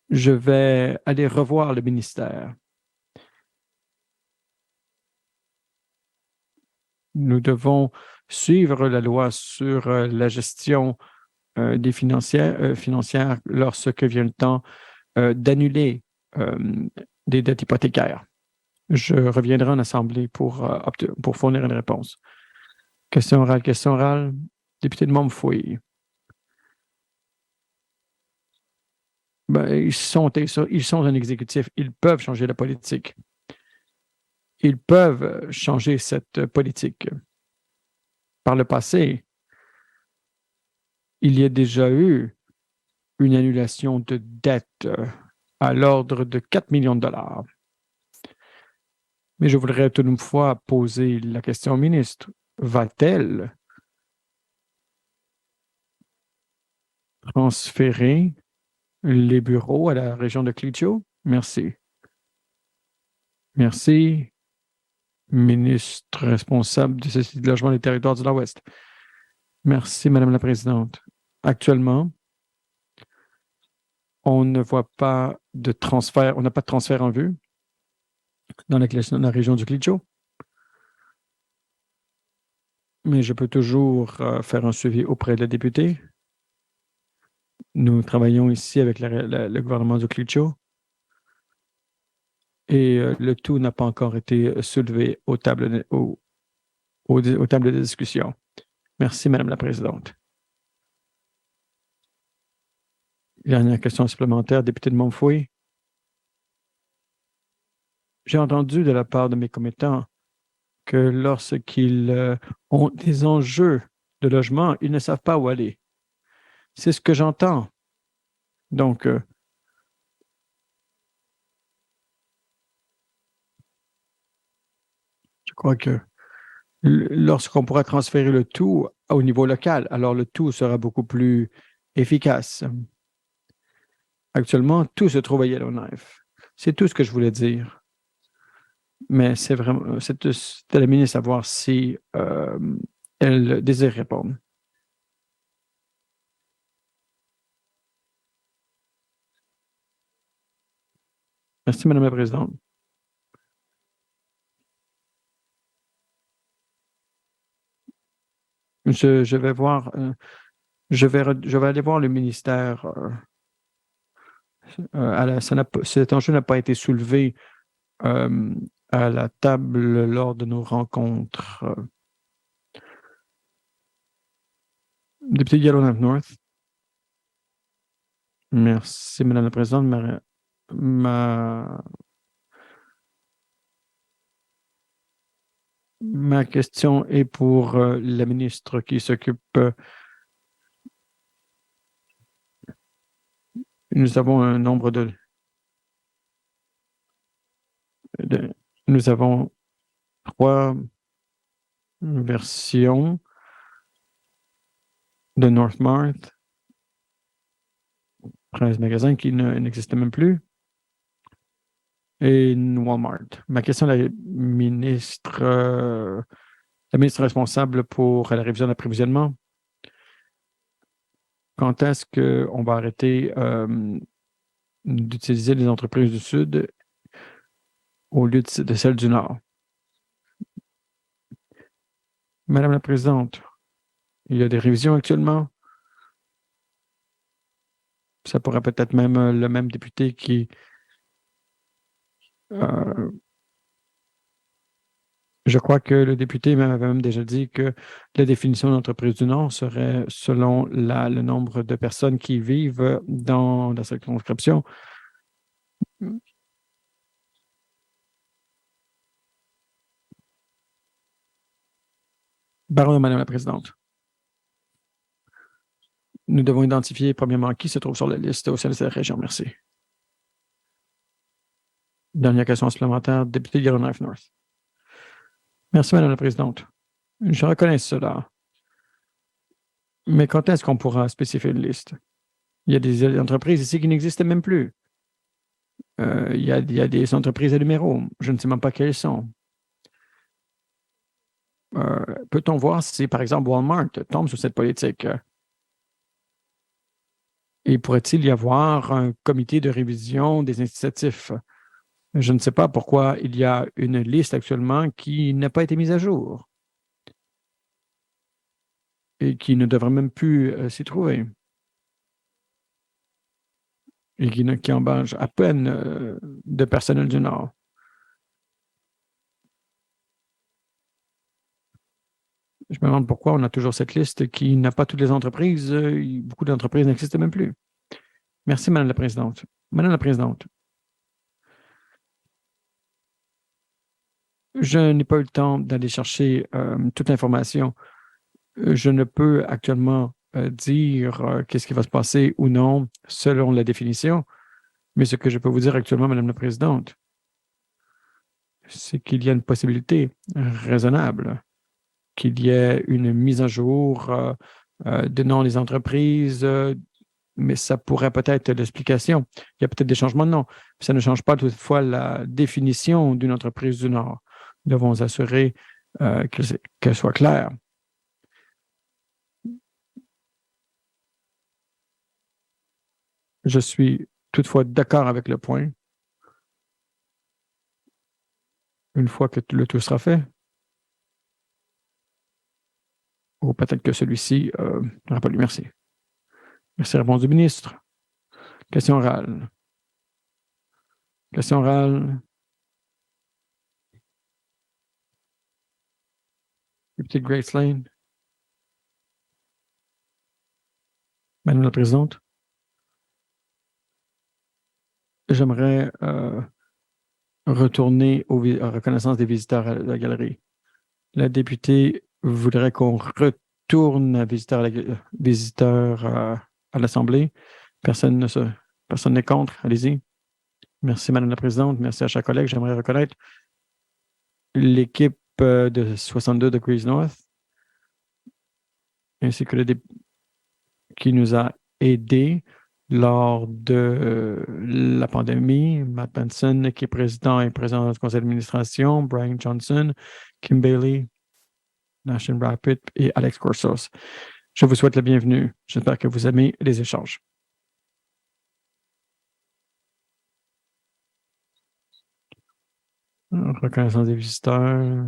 [SPEAKER 1] Je vais aller revoir le ministère. Nous devons suivre la loi sur la gestion des financières lorsque vient le temps d'annuler des dettes hypothécaires. Je reviendrai en Assemblée pour fournir une réponse. Question orale, question orale. Député de Montfouille. Ils sont un exécutif. Ils peuvent changer la politique. Ils peuvent changer cette politique. Par le passé, il y a déjà eu une annulation de dette à l'ordre de 4 millions de dollars. Mais je voudrais tout une fois poser la question au ministre. Va-t-elle transférer les bureaux à la région de Clearwater? Merci. Merci, ministre responsable de la Société de logement des territoires du Nord-Ouest. Merci, Madame la Présidente. Actuellement, On ne voit pas de transfert, on n'a pas de transfert en vue dans la région du Klitschko. Mais je peux toujours faire un suivi auprès de la députée. Nous travaillons ici avec le gouvernement du Klitschko et le tout n'a pas encore été soulevé aux tables de discussion. Merci, Madame la Présidente. Dernière question supplémentaire, député de Montfouille. J'ai entendu de la part de mes commettants que lorsqu'ils ont des enjeux de logement, ils ne savent pas où aller. C'est ce que j'entends. Donc, je crois que lorsqu'on pourra transférer le tout au niveau local, alors le tout sera beaucoup plus efficace. Actuellement, tout se trouve à Yellowknife. C'est tout ce que je voulais dire. Mais c'est vraiment, c'est à la ministre à voir si elle désire répondre. Merci, Madame la Présidente. Je vais voir, je vais aller voir le ministère. Cet enjeu n'a pas été soulevé à la table lors de nos rencontres. Député Yellowknife North. Merci, Madame la Présidente. Ma question est pour la ministre qui s'occupe. Nous avons un nombre nous avons 3 versions de Northmart, 13 magasins qui n'existent même plus, et Walmart. Ma question à la ministre responsable pour la révision de l'approvisionnement, quand est-ce qu'on va arrêter d'utiliser les entreprises du Sud au lieu de celles du Nord? Madame la Présidente, il y a des révisions actuellement. Ça pourrait peut-être même le même député qui je crois que le député m'avait même déjà dit que la définition d'entreprise du Nord serait selon le nombre de personnes qui vivent dans la circonscription. Pardon, Madame la Présidente. Nous devons identifier premièrement qui se trouve sur la liste au sein de cette région. Merci. Dernière question supplémentaire, député Yellowknife North. Merci, Madame la Présidente. Je reconnais cela. Mais quand est-ce qu'on pourra spécifier une liste? Il y a des entreprises ici qui n'existent même plus. Il y a des entreprises à numéro. Je ne sais même pas quelles sont. Peut-on voir si, par exemple, Walmart tombe sous cette politique? Et pourrait-il y avoir un comité de révision des incitatifs? Je ne sais pas pourquoi il y a une liste actuellement qui n'a pas été mise à jour et qui ne devrait même plus s'y trouver et qui embauche à peine de personnel du Nord. Je me demande pourquoi on a toujours cette liste qui n'a pas toutes les entreprises. Beaucoup d'entreprises n'existent même plus. Merci, Madame la Présidente. Madame la Présidente, je n'ai pas eu le temps d'aller chercher toute l'information. Je ne peux actuellement dire qu'est-ce qui va se passer ou non selon la définition, mais ce que je peux vous dire actuellement, Madame la Présidente, c'est qu'il y a une possibilité raisonnable qu'il y ait une mise à jour de nom des entreprises, mais ça pourrait peut-être être l'explication. Il y a peut-être des changements de nom. Ça ne change pas toutefois la définition d'une entreprise du Nord. Nous devons assurer qu'elle soit claire. Je suis toutefois d'accord avec le point, une fois que le tout sera fait, ou peut-être que celui-ci n'aura pas lieu. Merci. Merci, réponse du ministre. Question orale. Question orale. Député Grace Lane. Madame la Présidente, j'aimerais retourner à reconnaissance des visiteurs à la galerie. La députée voudrait qu'on retourne à visiteurs à l'Assemblée. Personne n'est contre. Allez-y. Merci, Madame la Présidente. Merci à chaque collègue. J'aimerais reconnaître l'équipe de 62 Degrees North, ainsi que qui nous a aidés lors de la pandémie. Matt Benson, qui est président et président du conseil d'administration, Brian Johnson, Kim Bailey, Nashin Rapid et Alex Corsos. Je vous souhaite la bienvenue. J'espère que vous aimez les échanges. Reconnaissance des visiteurs.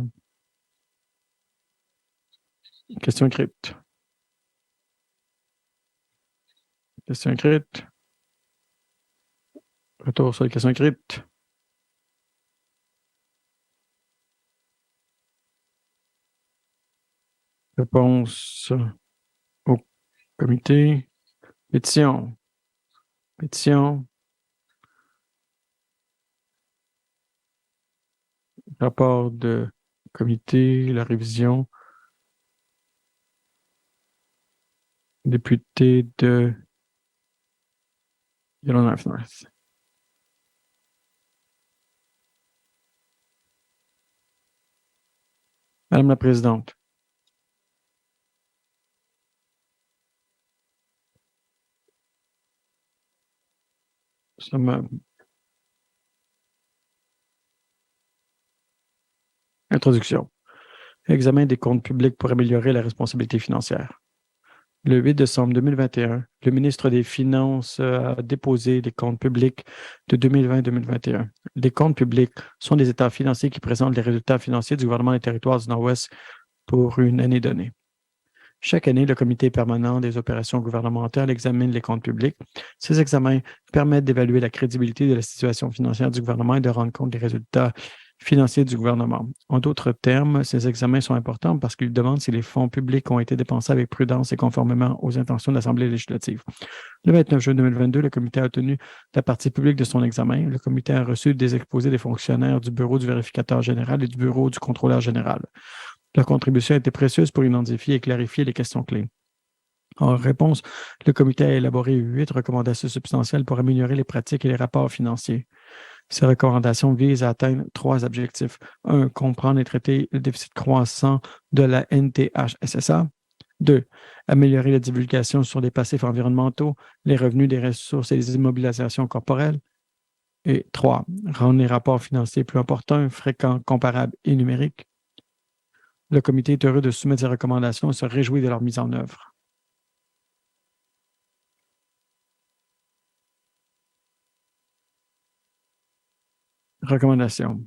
[SPEAKER 1] Question écrite. Question écrite. Retour sur les questions écrites. Réponse au comité. Pétition. Pétition. Rapport de comité, la révision. Député de Yellowknife North. Madame la Présidente. Introduction. Examen des comptes publics pour améliorer la responsabilité financière. Le 8 décembre 2021, le ministre des Finances a déposé les comptes publics de 2020-2021. Les comptes publics sont des états financiers qui présentent les résultats financiers du gouvernement des territoires du Nord-Ouest pour une année donnée. Chaque année, le comité permanent des opérations gouvernementales examine les comptes publics. Ces examens permettent d'évaluer la crédibilité de la situation financière du gouvernement et de rendre compte des résultats financiers du gouvernement. En d'autres termes, ces examens sont importants parce qu'ils demandent si les fonds publics ont été dépensés avec prudence et conformément aux intentions de l'Assemblée législative. Le 29 juin 2022, le comité a obtenu la partie publique de son examen. Le comité a reçu des exposés des fonctionnaires du Bureau du vérificateur général et du Bureau du contrôleur général. Leur contribution a été précieuse pour identifier et clarifier les questions clés. En réponse, le comité a élaboré 8 recommandations substantielles pour améliorer les pratiques et les rapports financiers. Ces recommandations visent à atteindre 3 objectifs. 1. Comprendre et traiter le déficit croissant de la NTHSSA. 2. Améliorer la divulgation sur les passifs environnementaux, les revenus des ressources et les immobilisations corporelles. Et 3. Rendre les rapports financiers plus importants, fréquents, comparables et numériques. Le comité est heureux de soumettre ses recommandations et se réjouit de leur mise en œuvre. Recommandation.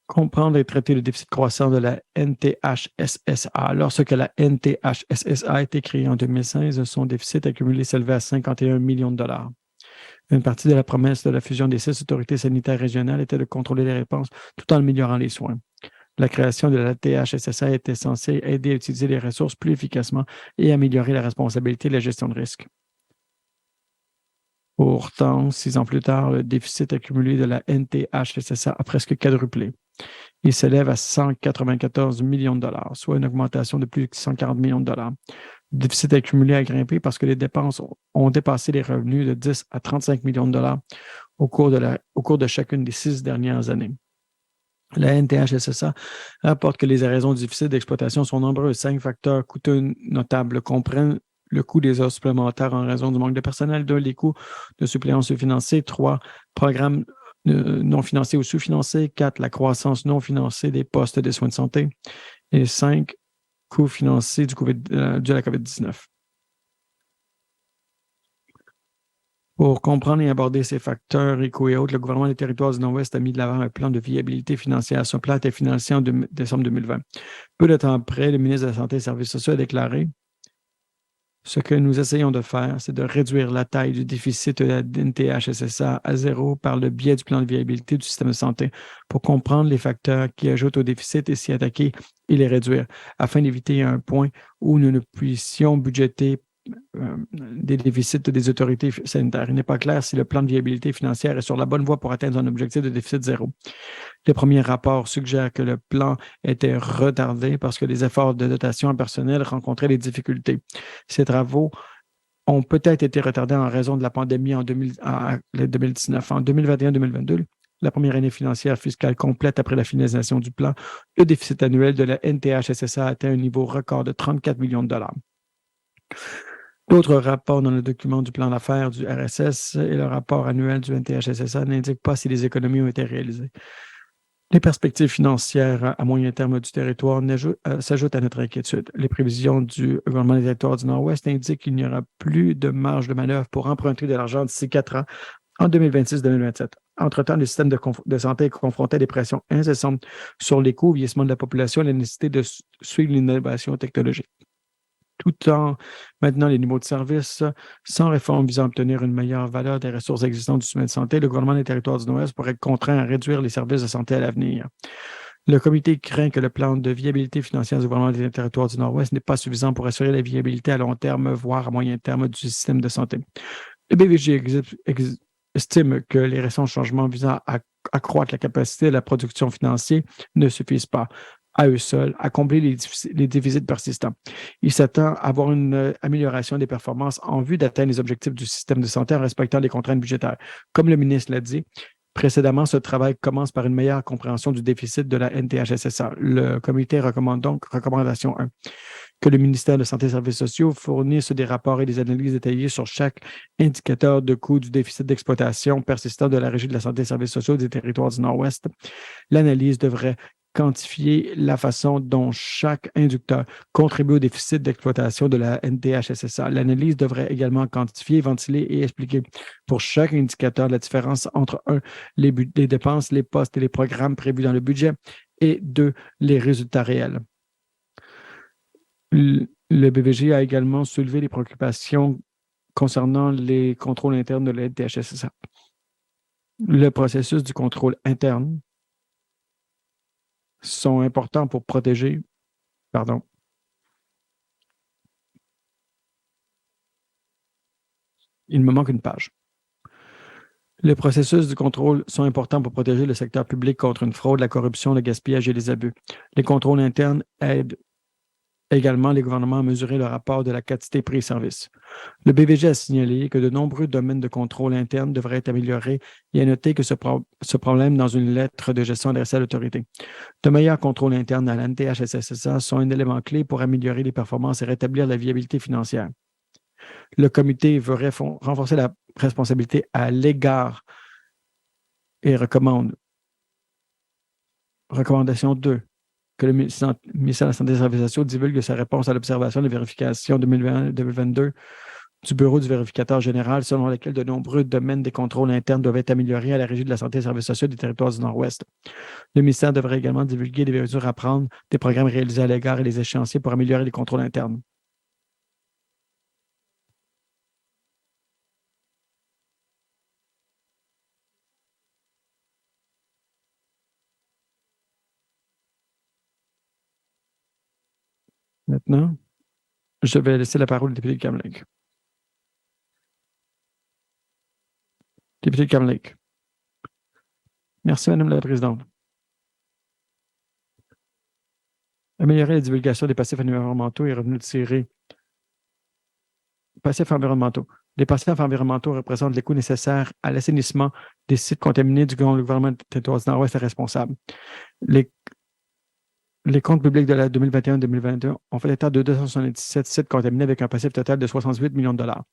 [SPEAKER 1] Comprendre et traiter le déficit croissant de la NTHSSA. Lorsque la NTHSSA a été créée en 2016, son déficit accumulé s'élevait à 51 millions de dollars. Une partie de la promesse de la fusion des 6 autorités sanitaires régionales était de contrôler les dépenses tout en améliorant les soins. La création de la THSSA était censée aider à utiliser les ressources plus efficacement et améliorer la responsabilité et la gestion de risque. Pourtant, 6 ans plus tard, le déficit accumulé de la NTHSSA a presque quadruplé. Il s'élève à 194 millions de dollars, soit une augmentation de plus de 140 millions de dollars. Le déficit accumulé a grimpé parce que les dépenses ont dépassé les revenus de 10 à 35 millions de dollars au cours de chacune des 6 dernières années. La NTHSSA rapporte que les raisons du déficit d'exploitation sont nombreuses. 5 facteurs coûteux notables comprennent le coût des heures supplémentaires en raison du manque de personnel. 2, les coûts de suppléance financiers. 3, programmes non financés ou sous-financés. 4, la croissance non financée des postes de soins de santé. Et 5, coûts financiers dû à la COVID-19. Pour comprendre et aborder ces facteurs éco et autres, le gouvernement des Territoires du Nord-Ouest a mis de l'avant un plan de viabilité financière. Ce plan a été financé en décembre 2020. Peu de temps après, le ministre de la Santé et des Services sociaux a déclaré: ce que nous essayons de faire, c'est de réduire la taille du déficit de la NTHSSA à zéro par le biais du plan de viabilité du système de santé pour comprendre les facteurs qui ajoutent au déficit et s'y attaquer et les réduire, afin d'éviter un point où nous ne puissions budgéter des déficits des autorités sanitaires. Il n'est pas clair si le plan de viabilité financière est sur la bonne voie pour atteindre un objectif de déficit zéro. Les premiers rapports suggèrent que le plan était retardé parce que les efforts de dotation en personnel rencontraient des difficultés. Ces travaux ont peut-être été retardés en raison de la pandémie en 2019. En 2021-2022, la première année financière fiscale complète après la finalisation du plan, le déficit annuel de la NTHSSA a atteint un niveau record de 34 millions de dollars. D'autres rapports dans le document du plan d'affaires du RSS et le rapport annuel du NTHSSA n'indiquent pas si les économies ont été réalisées. Les perspectives financières à moyen terme du territoire s'ajoutent à notre inquiétude. Les prévisions du gouvernement des Territoires du Nord-Ouest indiquent qu'il n'y aura plus de marge de manœuvre pour emprunter de l'argent d'ici 4 ans, en 2026-2027. Entre-temps, le système de santé est confronté à des pressions incessantes sur les coûts, vieillissement de la population et la nécessité de suivre l'innovation technologique. Tout en maintenant les niveaux de service, sans réforme visant à obtenir une meilleure valeur des ressources existantes du système de santé, le gouvernement des Territoires du Nord-Ouest pourrait être contraint à réduire les services de santé à l'avenir. Le comité craint que le plan de viabilité financière du gouvernement des Territoires du Nord-Ouest n'est pas suffisant pour assurer la viabilité à long terme, voire à moyen terme du système de santé. Le BVG estime que les récents changements visant à accroître la capacité de la production financière ne suffisent pas à eux seuls à combler les déficits persistants. Il s'attend à avoir une amélioration des performances en vue d'atteindre les objectifs du système de santé en respectant les contraintes budgétaires. Comme le ministre l'a dit précédemment, ce travail commence par une meilleure compréhension du déficit de la NTHSSA. Le comité recommande donc, recommandation 1, que le ministère de la Santé et des Services sociaux fournisse des rapports et des analyses détaillées sur chaque indicateur de coût du déficit d'exploitation persistant de la Régie de la Santé et des Services sociaux des Territoires du Nord-Ouest. L'analyse devrait quantifier la façon dont chaque inducteur contribue au déficit d'exploitation de la NTHSSA. L'analyse devrait également quantifier, ventiler et expliquer pour chaque indicateur la différence entre 1, les dépenses, les postes et les programmes prévus dans le budget et 2, les résultats réels. Le BVG a également soulevé les préoccupations concernant les contrôles internes de la NTHSSA. Le processus du contrôle interne sont importants pour protéger, il me manque une page. Les processus du contrôle sont importants pour protéger le secteur public contre une fraude, la corruption, le gaspillage et les abus. Les contrôles internes aident également les gouvernements à mesurer le rapport de la quantité prix-service. Le BVG a signalé que de nombreux domaines de contrôle interne devraient être améliorés et a noté que ce problème dans une lettre de gestion adressée à l'autorité. De meilleurs contrôles internes à l'NTHSSA sont un élément clé pour améliorer les performances et rétablir la viabilité financière. Le comité veut renforcer la responsabilité à l'égard et recommandation 2, que le ministère de la Santé et des Services sociaux divulgue sa réponse à l'observation de vérification 2021-2022 du Bureau du vérificateur général, selon laquelle de nombreux domaines des contrôles internes doivent être améliorés à la Régie de la Santé et des Services sociaux des Territoires du Nord-Ouest. Le ministère devrait également divulguer des mesures à prendre, des programmes réalisés à l'égard et les échéanciers pour améliorer les contrôles internes. Maintenant, je vais laisser la parole au député de Cam Lake. Député de Cam Lake. Merci, Madame la Présidente. Améliorer la divulgation des passifs environnementaux et revenus tirés. Passifs environnementaux. Les passifs environnementaux représentent les coûts nécessaires à l'assainissement des sites contaminés dont le gouvernement du Territoire du Nord-Ouest est responsable. Les comptes publics de la 2021-2022 ont fait état de 277 sites contaminés avec un passif total de 68 millions de dollars.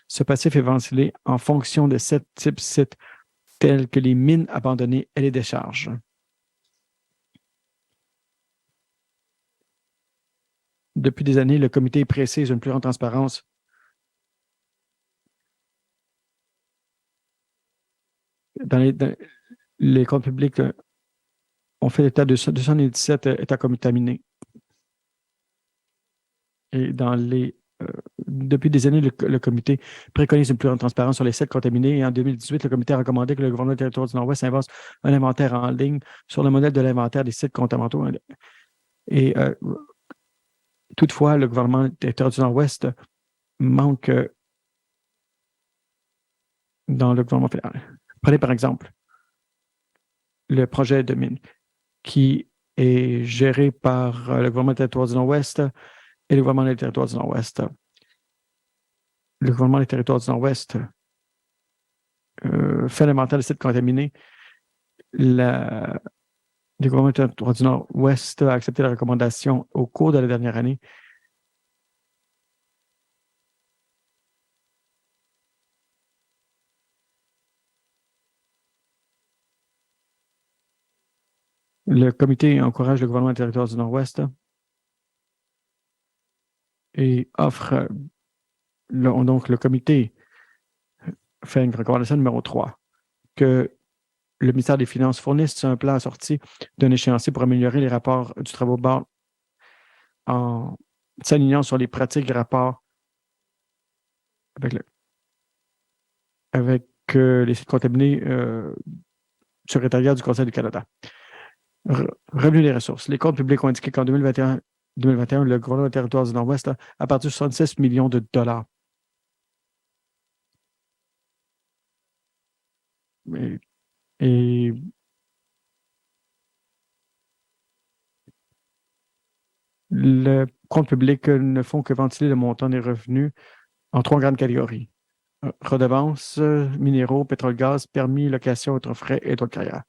[SPEAKER 1] Ce passif est ventilé en fonction de 7 types sites tels que les mines abandonnées et les décharges. Depuis des années, le comité précise une plus grande transparence les comptes publics ont fait état de 217 états contaminés. Et depuis des années, le comité préconise une plus grande transparence sur les sites contaminés. Et en 2018, le comité a recommandé que le gouvernement du territoire du Nord-Ouest invente un inventaire en ligne sur le modèle de l'inventaire des sites contaminants. Et toutefois, le gouvernement du territoire du Nord-Ouest manque dans le gouvernement fédéral. Prenez par exemple le projet de mine qui est géré par le gouvernement du territoire du Nord-Ouest et le gouvernement des territoires du Nord-Ouest. Le gouvernement des territoires du Nord-Ouest fait l'inventaire des sites contaminés. Le gouvernement du territoire du Nord-Ouest a accepté la recommandation au cours de la dernière année. Le comité encourage le gouvernement du territoire du Nord-Ouest et offre, donc le comité fait une recommandation numéro 3, que le ministère des Finances fournisse un plan assorti d'un échéancier pour améliorer les rapports du travail de bord en s'alignant sur les pratiques de rapport avec les sites contaminés du secrétariat du Conseil du Canada. Revenu des ressources. Les comptes publics ont indiqué qu'en 2021, le gouvernement du territoire du Nord-Ouest a perdu 66 millions de dollars. Et le compte public ne font que ventiler le montant des revenus en 3 grandes catégories. Redevances, minéraux, pétrole, gaz, permis, location, autres frais et droits de carrière.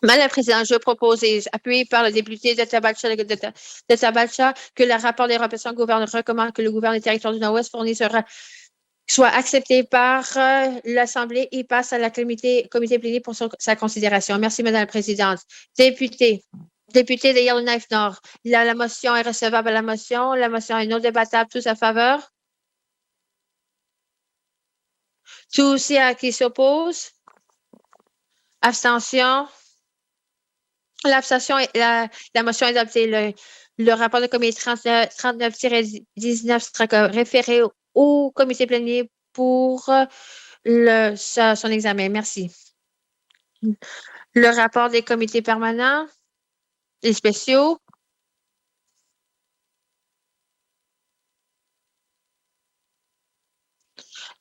[SPEAKER 2] Madame la Présidente, je propose, et appuyé par le député de Tabalcha, que le rapport des représentants gouvernement recommande que le gouvernement des territoires du Nord-Ouest soit accepté par l'Assemblée et passe à la comité plénier pour sa considération. Merci, Madame la Présidente. Député de Yellowknife Nord, la motion est recevable à la motion. La motion est non débattable. Tous à faveur? Tous qui s'opposent? Abstention? La motion est adoptée. Le rapport de comité 39-19 sera référé au comité plénier pour son examen. Merci. Le rapport des comités permanents et spéciaux.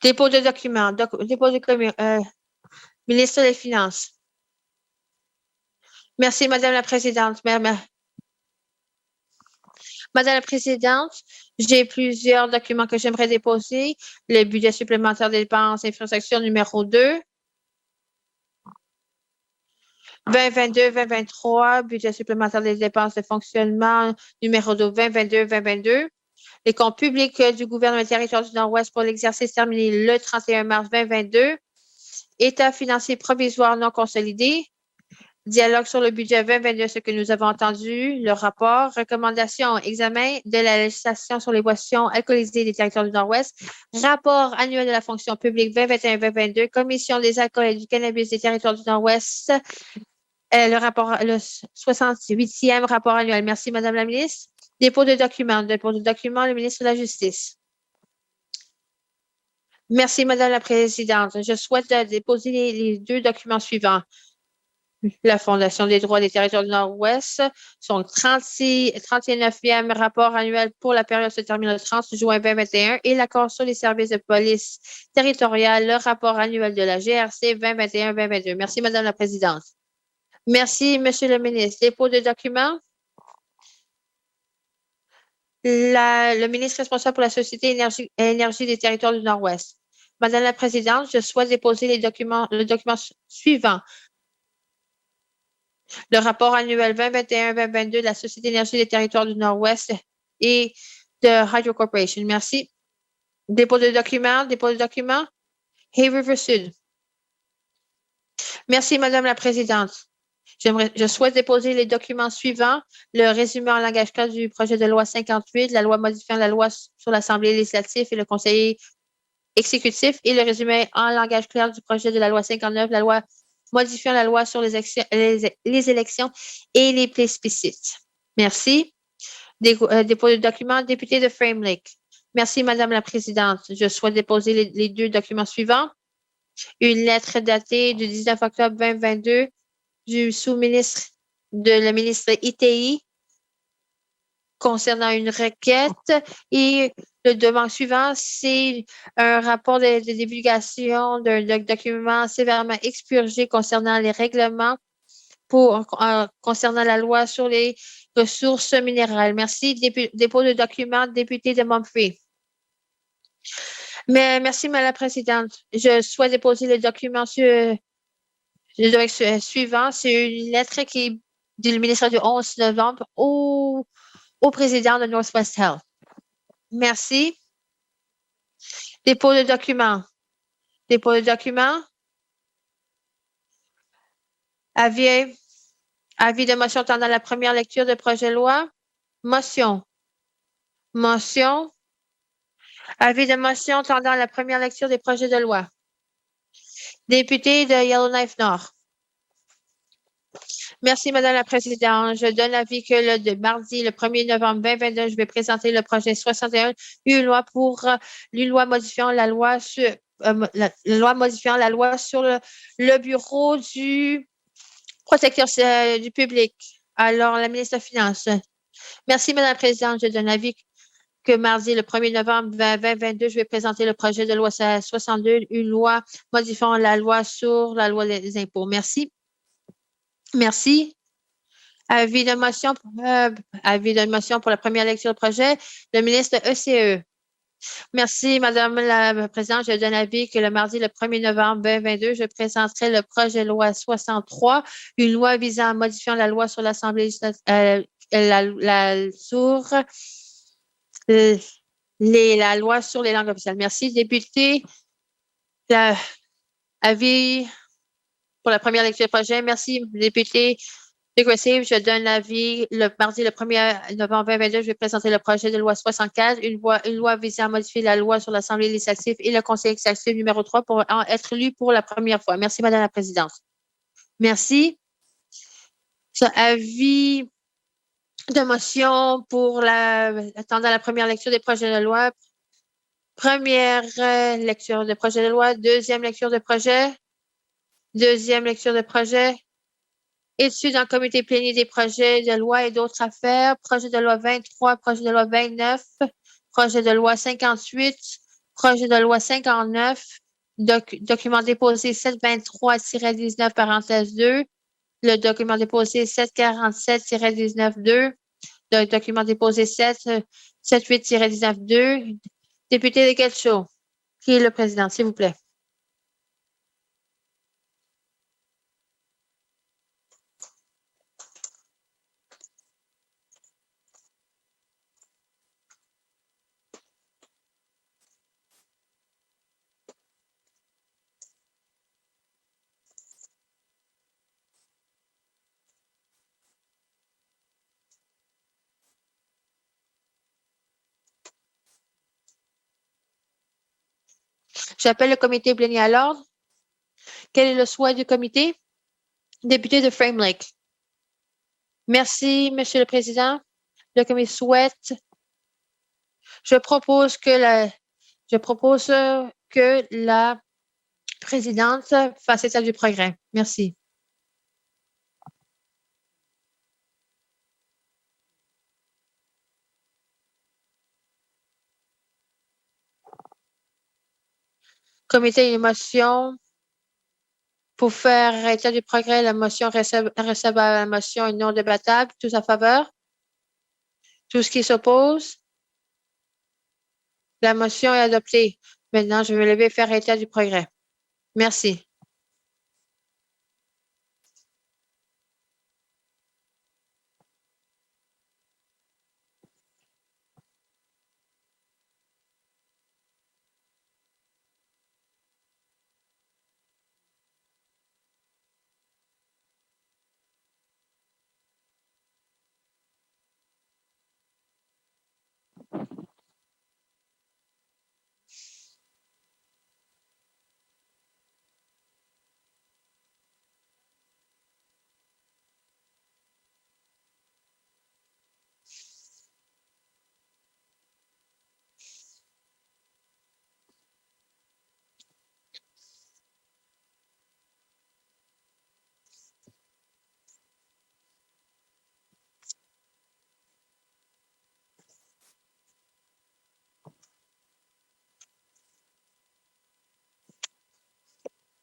[SPEAKER 2] Dépôt de documents. Ministre des Finances. Merci, Madame la Présidente. Madame la Présidente, j'ai plusieurs documents que j'aimerais déposer. Le budget supplémentaire des dépenses infrastructure numéro 2. 2022-2023, budget supplémentaire des dépenses de fonctionnement numéro 2, 2022-2022. Les comptes publics du gouvernement du territoire du Nord-Ouest pour l'exercice terminé le 31 mars 2022. État financier provisoire non consolidé. Dialogue sur le budget 2022, ce que nous avons entendu. Le rapport. Recommandation. Examen de la législation sur les boissons alcoolisées des territoires du Nord-Ouest. Rapport annuel de la fonction publique 2021-2022. Commission des alcools et du cannabis des territoires du Nord-Ouest. Le 68e rapport annuel. Merci, Madame la ministre. Dépôt de documents. Le ministre de la Justice. Merci, Madame la Présidente. Je souhaite déposer les deux documents suivants. La Fondation des droits des territoires du Nord-Ouest, son 39e rapport annuel pour la période se termine le 30 juin 2021 et l'accord sur les services de police territoriale, le rapport annuel de la GRC 2021-2022. Merci, Madame la Présidente. Merci, Monsieur le ministre. Dépôt de documents. Le ministre responsable pour la Société énergie des territoires du Nord-Ouest. Madame la Présidente, je souhaite déposer le document suivant. Le rapport annuel 2021-2022 de la Société énergie des territoires du Nord-Ouest et de Hydro Corporation. Merci. Dépôt de documents. Hay River Sud. Merci, Madame la Présidente. Je souhaite déposer les documents suivants. Le résumé en langage clair du projet de loi 58, la loi modifiant la loi sur l'Assemblée législative et le conseiller exécutif et le résumé en langage clair du projet de la loi 59, la loi modifiant la loi sur les élections et les plébiscites. Merci. Dépôt de documents, député de Frame Lake. Merci, Madame la Présidente. Je souhaite déposer les deux documents suivants. Une lettre datée du 19 octobre 2022 du sous-ministre le ministre ITI concernant une requête et le demande suivant, c'est un rapport de divulgation d'un document sévèrement expurgé concernant les règlements concernant la loi sur les ressources minérales. Merci. Dépôt de document, député de Montfrey. Mais merci, Madame la Présidente. Je souhaite déposer le document suivant. C'est une lettre qui est du ministre du 11 novembre au président de Northwest Health. Merci. Dépôt de document. Avis de motion tendant la première lecture de projet de loi. Motion. Avis de motion tendant la première lecture des projets de loi. Député de Yellowknife Nord. Merci, Madame la Présidente. Je donne l'avis que le mardi, le 1er novembre 2022, je vais présenter le projet 61, une loi modifiant la loi sur le bureau du protecteur du public. Alors, la ministre des Finances. Merci, Madame la Présidente. Je donne l'avis que mardi, le 1er novembre 2022, je vais présenter le projet de loi 62, une loi modifiant la loi sur la loi des impôts. Merci. Avis de motion pour la première lecture du projet. Le ministre ECE. Merci, Madame la Présidente. Je donne avis que le mardi, le 1er novembre 2022, je présenterai le projet de loi 63, une loi visant à modifier la loi sur l'Assemblée sur la loi sur les langues officielles. Merci, député. Avis pour la première lecture du projet. Merci, député. Je donne l'avis le mardi le 1er novembre 2022. Je vais présenter le projet de loi 64, une loi visant à modifier la loi sur l'Assemblée législative et le Conseil exécutif numéro 3 pour être lu pour la première fois. Merci, Madame la Présidente. Merci. Avis de motion pour attendant la première lecture des projets de loi. Première lecture de projet de loi. Deuxième lecture de projet. Deuxième lecture de projet. Études en comité plénier des projets de loi et d'autres affaires. Projet de loi 23, projet de loi 29, projet de loi 58, projet de loi 59, document déposé 723-19 parenthèse 2, le document déposé 747-19-2, le document déposé 778-19-2. Député de Getchell, qui est le président, s'il vous plaît? J'appelle le comité plénier à l'ordre. Quel est le souhait du comité? Député de Frame Lake. Merci, Monsieur le Président. Le comité souhaite. Je propose que la présidente fasse état du progrès. Merci. Comité émotion. Pour faire état du progrès, la motion recevable à la motion est non débattable. Tous en faveur? Tous qui s'opposent? La motion est adoptée. Maintenant, je vais lever et faire état du progrès. Merci.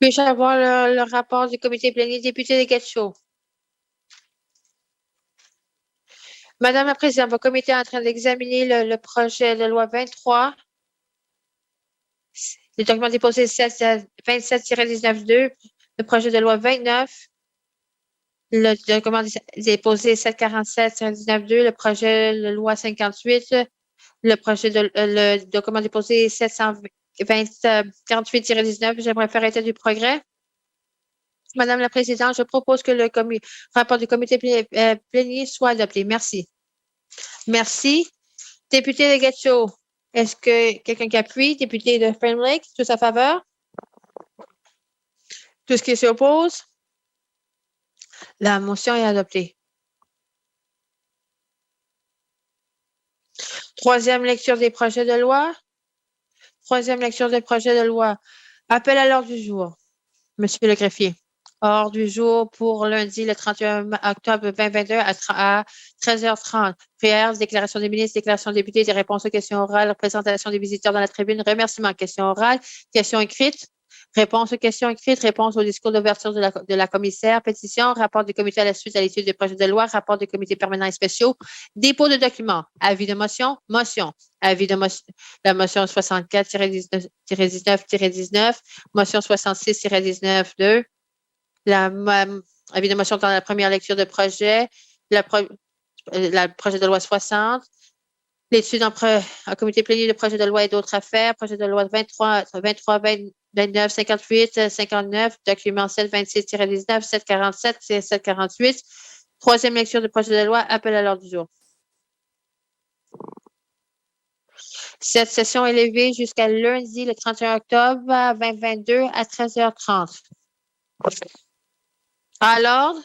[SPEAKER 2] Puis-je avoir le rapport du comité plénier député de Getchell? Madame la Présidente, votre comité est en train d'examiner le projet de loi 23, le document déposé 27-19-2, le projet de loi 29, le document déposé 747-19-2, le projet de loi 58, le document déposé 748-19. J'aimerais faire état du progrès. Madame la Présidente, je propose que le rapport du comité plénier soit adopté. Merci. Merci. Député de Getchell, est-ce que quelqu'un qui appuie? Député de Frame Lake, tous à faveur? Tout ce qui s'oppose? La motion est adoptée. Troisième lecture des projets de loi. Troisième lecture des projets de loi. Appel à l'ordre du jour. Monsieur le greffier. Ordre du jour pour lundi, le 31 octobre 2022 à 13h30. Prières, déclaration des ministres, déclaration des députés, des réponses aux questions orales, présentation des visiteurs dans la tribune, remerciements, questions orales, questions écrites. Réponse aux questions écrites, réponse au discours d'ouverture de la commissaire, pétition, rapport du comité à la suite à l'étude des projets de loi, rapport des comités permanents et spéciaux, dépôt de documents, avis de motion, motion, avis de motion, la motion 64-19-19, motion 66-19-2, avis de motion dans la première lecture de projet, la projet de loi 60, l'étude en comité plénier de projet de loi et d'autres affaires, projet de loi 23, 29, 58, 59, document 726-19, 747, 748, troisième lecture de projet de loi, appel à l'ordre du jour. Cette session est levée jusqu'à lundi, le 31 octobre 2022 à 13h30. À l'ordre,